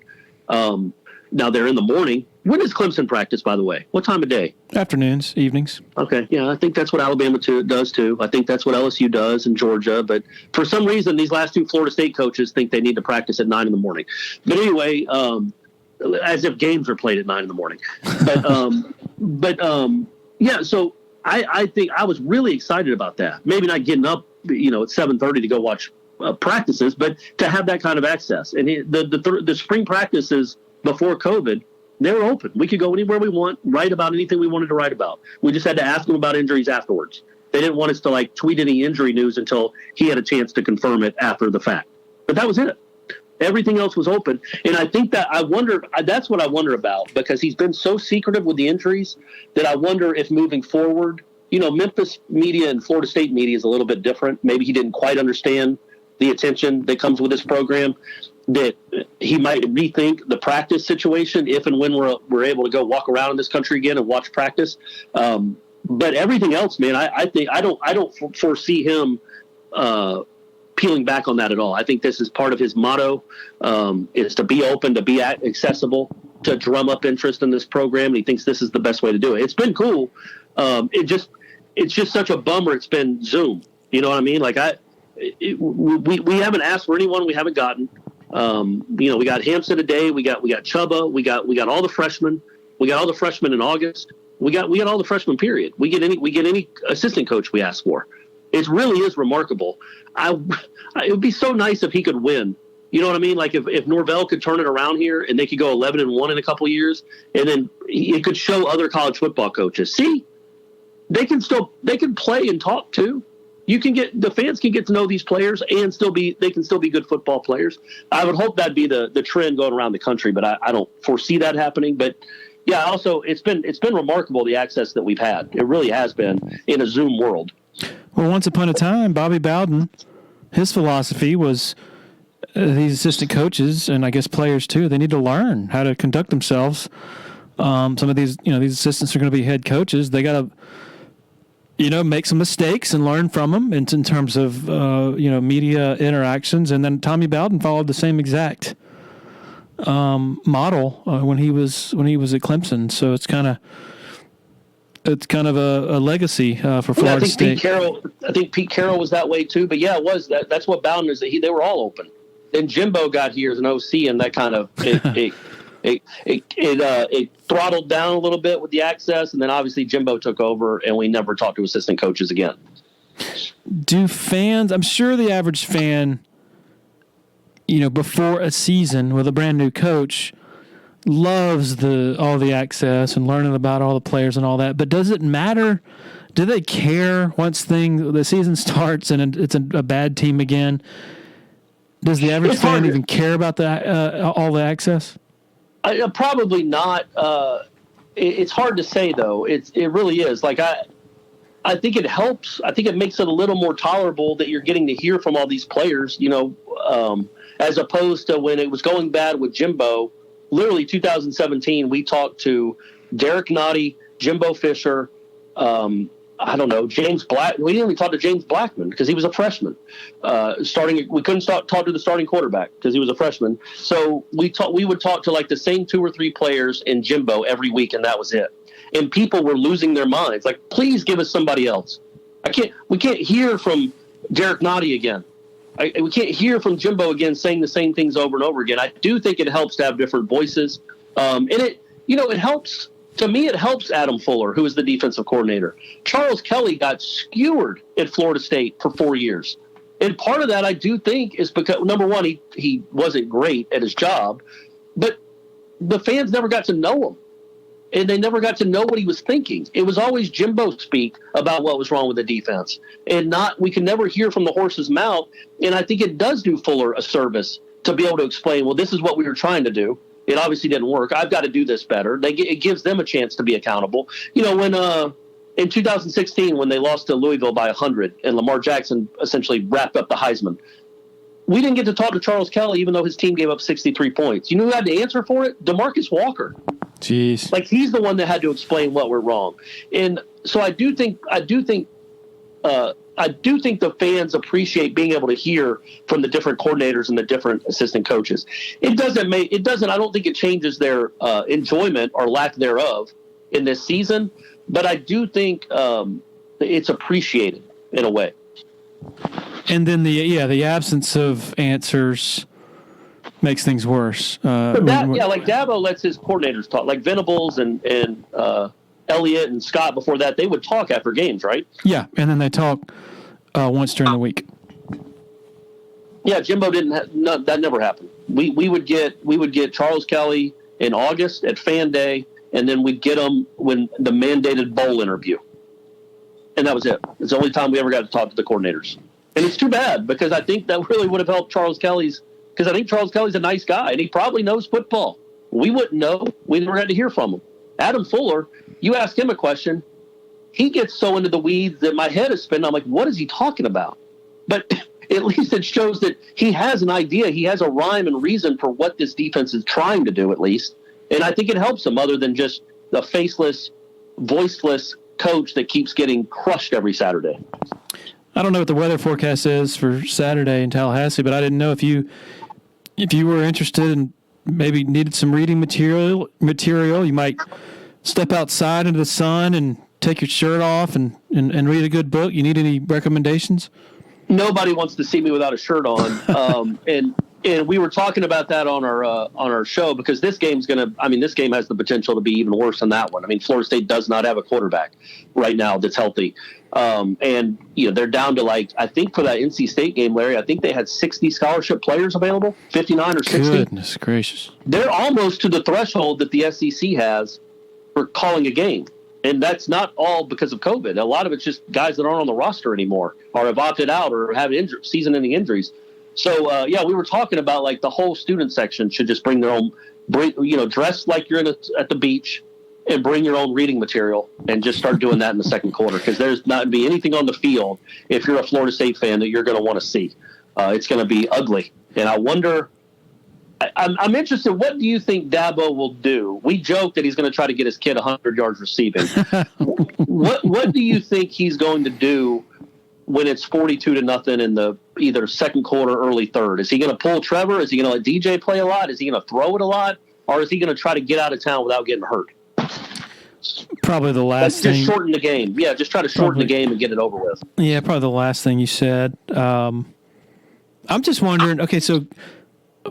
Speaker 4: Now they're in the morning. When is Clemson practice, by the way? What time of day?
Speaker 1: Afternoons, evenings.
Speaker 4: Okay. Yeah, I think that's what Alabama does too. I think that's what LSU does in Georgia. But for some reason, these last 2 Florida State coaches think they need to practice at 9 in the morning. But anyway, as if games are played at 9 in the morning. Yeah, so I think I was really excited about that. Maybe not getting up, at 7:30 to go watch practices, but to have that kind of access. And the spring practices before COVID, they were open. We could go anywhere we want, write about anything we wanted to write about. We just had to ask them about injuries afterwards. They didn't want us to tweet any injury news until he had a chance to confirm it after the fact. But that was it. Everything else was open. And I think that's what I wonder about, because he's been so secretive with the injuries that I wonder if moving forward, Memphis media and Florida State media is a little bit different. Maybe he didn't quite understand the attention that comes with this program, that he might rethink the practice situation if and when we're able to go walk around in this country again and watch practice. But everything else, man, I think I don't foresee him peeling back on that at all. I think this is part of his motto, is to be open, to be accessible, to drum up interest in this program. And he thinks this is the best way to do it. It's been cool. It's just such a bummer. It's been Zoom. You know what I mean? We haven't asked for anyone we haven't gotten. We got Hampson today. We got Chuba. We got all the freshmen. We got all the freshmen in August. We got all the freshmen, period. We get any assistant coach we ask for. It really is remarkable. It would be so nice if he could win. You know what I mean? If Norvell could turn it around here and they could go 11-1 in a couple of years, and then it could show other college football coaches, see, they can play and talk too. The fans can get to know these players and they can still be good football players. I would hope that'd be the trend going around the country, but I don't foresee that happening. But yeah, also it's been remarkable, the access that we've had. It really has been in a Zoom world.
Speaker 1: Well, once upon a time, Bobby Bowden, his philosophy was these assistant coaches, and I guess players too, they need to learn how to conduct themselves. Some of these, these assistants are going to be head coaches. They got to, make some mistakes and learn from them in terms of, media interactions. And then Tommy Bowden followed the same exact model when he was at Clemson. So it's kind of a legacy for Florida State.
Speaker 4: I think Pete Carroll was that way too. But yeah, it was that's what Bowden is. They were all open. Then Jimbo got here as an OC, and that kind of it throttled down a little bit with the access, and then obviously Jimbo took over, and we never talked to assistant coaches again.
Speaker 1: Do fans? I'm sure the average fan, before a season with a brand new coach, loves all the access and learning about all the players and all that. But does it matter? Do they care once the season starts and it's a bad team again? Does the average fan even care about all the access?
Speaker 4: Probably not. It's hard to say, though. It really is. Like I think it helps. I think it makes it a little more tolerable that you're getting to hear from all these players. As opposed to when it was going bad with Jimbo. Literally 2017, we talked to Derek Nottie, Jimbo Fisher, James Black. We didn't even talk to James Blackman because he was a freshman. We couldn't talk to the starting quarterback because he was a freshman. So we would talk to like the same 2 or 3 players in Jimbo every week, and that was it. And people were losing their minds. Like, please give us somebody else. We can't hear from Derek Nottie again. We can't hear from Jimbo again saying the same things over and over again. I do think it helps to have different voices. And it helps. To me, it helps Adam Fuller, who is the defensive coordinator. Charles Kelly got skewered at Florida State for 4 years. And part of that, I do think, is because, number one, he wasn't great at his job, but the fans never got to know him. And they never got to know what he was thinking. It was always Jimbo speak about what was wrong with the defense. And we can never hear from the horse's mouth. And I think it does do Fuller a service to be able to explain, well, this is what we were trying to do. It obviously didn't work. I've got to do this better. It gives them a chance to be accountable. When in 2016, when they lost to Louisville by 100 and Lamar Jackson essentially wrapped up the Heisman, we didn't get to talk to Charles Kelly, even though his team gave up 63 points. You know who had to answer for it? DeMarcus Walker.
Speaker 1: Jeez.
Speaker 4: Like, he's the one that had to explain what went wrong. And so I do think the fans appreciate being able to hear from the different coordinators and the different assistant coaches. I don't think it changes their enjoyment or lack thereof in this season, but I do think it's appreciated in a way.
Speaker 1: And then the absence of answers makes things worse. Like
Speaker 4: Dabo lets his coordinators talk, like Venables and Elliott and Scott before that, they would talk after games, right?
Speaker 1: Yeah, and then they talk once during the week.
Speaker 4: Yeah, Jimbo that never happened. We would get Charles Kelly in August at Fan Day, and then we'd get him when the mandated bowl interview. And that was it. It's the only time we ever got to talk to the coordinators. And it's too bad because I think that really would have helped Charles Kelly's, because I think Charles Kelly's a nice guy and he probably knows football. We wouldn't know. We never had to hear from him. Adam Fuller, you ask him a question, he gets so into the weeds that my head is spinning. I'm like, what is he talking about? But at least it shows that he has an idea. He has a rhyme and reason for what this defense is trying to do, at least. And I think it helps him other than just the faceless, voiceless coach that keeps getting crushed every Saturday.
Speaker 1: I don't know what the weather forecast is for Saturday in Tallahassee, but I didn't know if you were interested and maybe needed some reading material, you might step outside into the sun and take your shirt off and read a good book. You need any recommendations?
Speaker 4: Nobody wants to see me without a shirt on. And we were talking about that on our show because this game has the potential to be even worse than that one. I mean, Florida State does not have a quarterback right now that's healthy. And they're down to, like, I think for that NC State game, Larry, I think they had 60 scholarship players available, 59 or 60.
Speaker 1: Goodness gracious.
Speaker 4: They're almost to the threshold that the SEC has for calling a game. And that's not all because of COVID. A lot of it's just guys that aren't on the roster anymore or have opted out or have season-ending injuries. So, we were talking about, like, the whole student section should just bring their own, dress like you're at the beach, and bring your own reading material and just start doing that in the second quarter, because there's not going to be anything on the field, if you're a Florida State fan, that you're going to want to see. It's going to be ugly. And I wonder, I'm interested, what do you think Dabo will do? We joke that he's going to try to get his kid 100 yards receiving. What do you think he's going to do when it's 42-0 in the either second quarter, early third? Is he going to pull Trevor? Is he going to let DJ play a lot? Is he going to throw it a lot? Or is he going to try to get out of town without getting hurt?
Speaker 1: Probably the last thing.
Speaker 4: Just shorten the game. Yeah, just try to shorten the game and get it over with.
Speaker 1: Yeah, probably the last thing you said. I'm just wondering, okay, so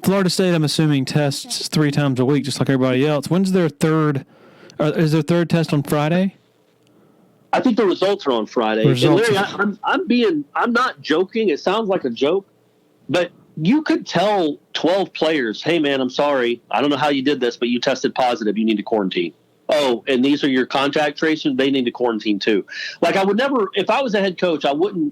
Speaker 1: Florida State, I'm assuming, tests 3 times a week, just like everybody else. When's their third? Is their third test on Friday?
Speaker 4: I think the results are on Friday. And Larry, I'm not joking. It sounds like a joke, but you could tell 12 players, hey, man, I'm sorry. I don't know how you did this, but you tested positive. You need to quarantine. Oh, and these are your contact tracers. They need to quarantine too. Like, I would never, if I was a head coach, I wouldn't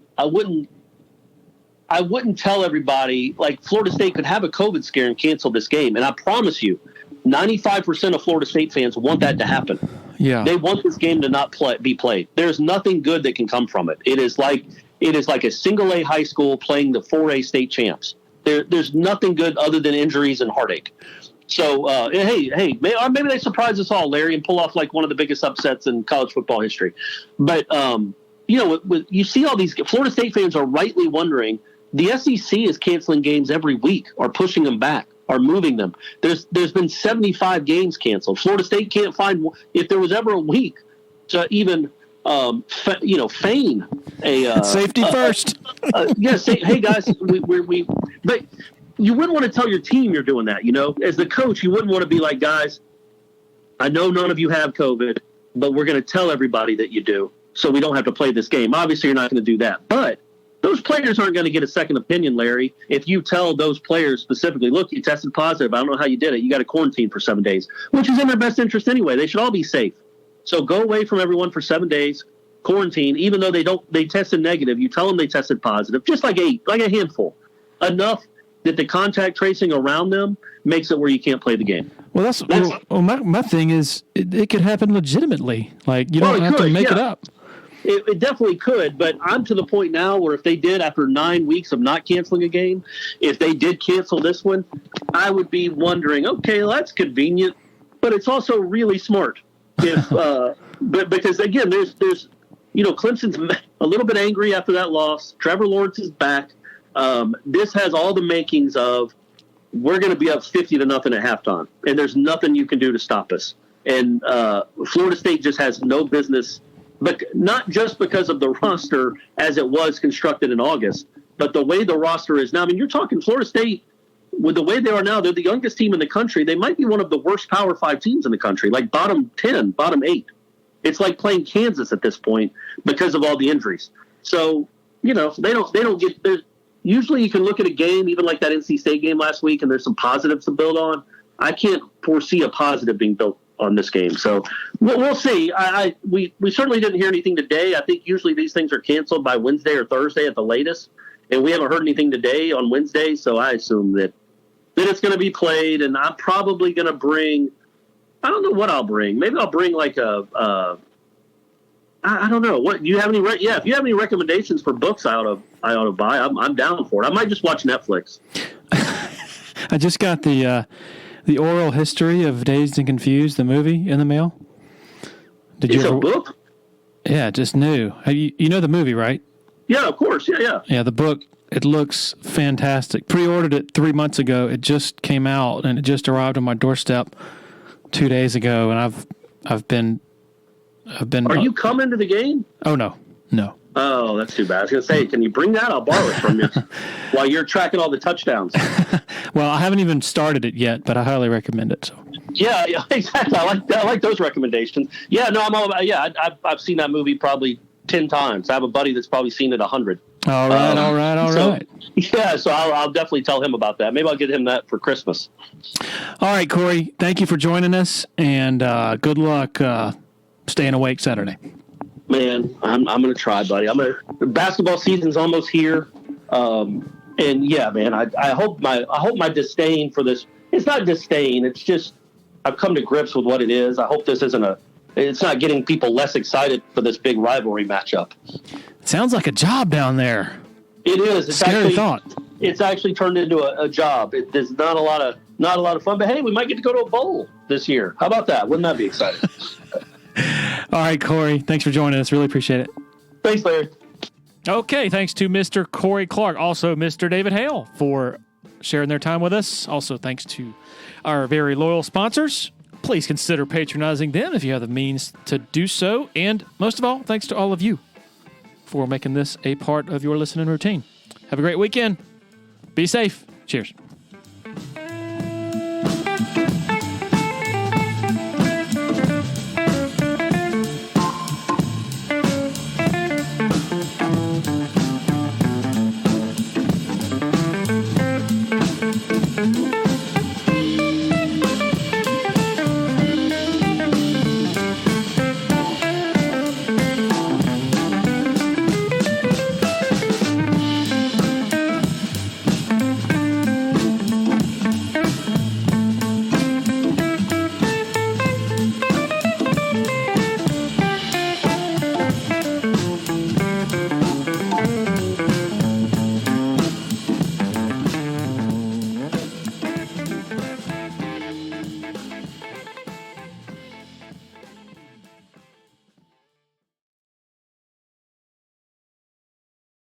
Speaker 4: tell everybody, like, Florida State could have a COVID scare and cancel this game. And I promise you, 95% of Florida State fans want that to happen.
Speaker 1: Yeah.
Speaker 4: They want this game to not be played. There's nothing good that can come from it. It is like a single A high school playing the 4A state champs. There's nothing good other than injuries and heartache. So, hey, maybe they surprise us all, Larry, and pull off like one of the biggest upsets in college football history. But, you see all these Florida State fans are rightly wondering, the SEC is canceling games every week, or pushing them back, or moving them. There's been 75 games canceled. Florida State can't find, if there was ever a week to even feign a
Speaker 1: safety first.
Speaker 4: Hey guys, but you wouldn't want to tell your team you're doing that. As the coach, you wouldn't want to be like, guys, I know none of you have COVID, but we're going to tell everybody that you do, so we don't have to play this game. Obviously, you're not going to do that, but those players aren't going to get a second opinion, Larry, if you tell those players specifically, look, you tested positive. I don't know how you did it. You got to quarantine for 7 days, which is in their best interest anyway. They should all be safe. So go away from everyone for 7 days, quarantine, even though they tested negative. You tell them they tested positive, just like a handful, enough that the contact tracing around them makes it where you can't play the game.
Speaker 1: Well, my thing is, it could happen legitimately. Like, you don't have to make it up.
Speaker 4: It definitely could, but I'm to the point now where if they did, after 9 weeks of not canceling a game, if they did cancel this one, I would be wondering, okay, well, that's convenient, but it's also really smart. But because, again, there's Clemson's a little bit angry after that loss. Trevor Lawrence is back. This has all the makings of, we're going to be up 50-0 at halftime, and there's nothing you can do to stop us. And Florida State just has no business. But not just because of the roster as it was constructed in August, but the way the roster is now. I mean, you're talking Florida State, with the way they are now, they're the youngest team in the country. They might be one of the worst Power 5 teams in the country, like bottom 10, bottom 8. It's like playing Kansas at this point because of all the injuries. So, they don't get there. Usually you can look at a game, even like that NC State game last week, and there's some positives to build on. I can't foresee a positive being built on this game. So we'll see. We certainly didn't hear anything today. I think usually these things are canceled by Wednesday or Thursday at the latest, and we haven't heard anything today on Wednesday, so I assume that it's going to be played, and I'm probably going to bring, I don't know what I'll bring. Maybe I'll bring like I don't know. What do you have any? If you have any recommendations for books I ought to buy, I'm down for it. I might just watch Netflix.
Speaker 1: I just got the oral history of Dazed and Confused, the movie, in the mail.
Speaker 4: It's a book?
Speaker 1: Yeah, just new. You know the movie, right?
Speaker 4: Yeah, of course. Yeah.
Speaker 1: Yeah, the book, it looks fantastic. Pre-ordered it 3 months ago. It just came out, and it just arrived on my doorstep 2 days ago, and I've been. Are you
Speaker 4: coming to the game?
Speaker 1: Oh, no.
Speaker 4: Oh, that's too bad. I was going to say, can you bring that? I'll borrow it from you while you're tracking all the touchdowns.
Speaker 1: Well, I haven't even started it yet, but I highly recommend it. So.
Speaker 4: Yeah, exactly. I like those recommendations. Yeah, no, I'm all about. Yeah, I've seen that movie probably 10 times. I have a buddy that's probably seen it 100.
Speaker 1: All right.
Speaker 4: Yeah, so I'll definitely tell him about that. Maybe I'll get him that for Christmas.
Speaker 1: All right, Corey. Thank you for joining us, and good luck staying awake Saturday.
Speaker 4: Man, I'm going to try, buddy. The basketball season's almost here, and yeah, man. I hope my disdain for this. It's not disdain. It's just I've come to grips with what it is. I hope this isn't a It's not getting people less excited for this big rivalry matchup.
Speaker 1: It sounds like a job down there.
Speaker 4: It is. It's
Speaker 1: Scary thought.
Speaker 4: It's actually turned into a job. There's not a lot of fun. But hey, we might get to go to a bowl this year. How about that? Wouldn't that be exciting?
Speaker 1: All right, Corey. Thanks for joining us. Really appreciate it.
Speaker 4: Thanks, Larry.
Speaker 1: Okay, thanks to Mr. Corey Clark, also Mr. David Hale for sharing their time with us. Also, thanks to our very loyal sponsors. Please consider patronizing them if you have the means to do so. And most of all, thanks to all of you for making this a part of your listening routine. Have a great weekend. Be safe. Cheers.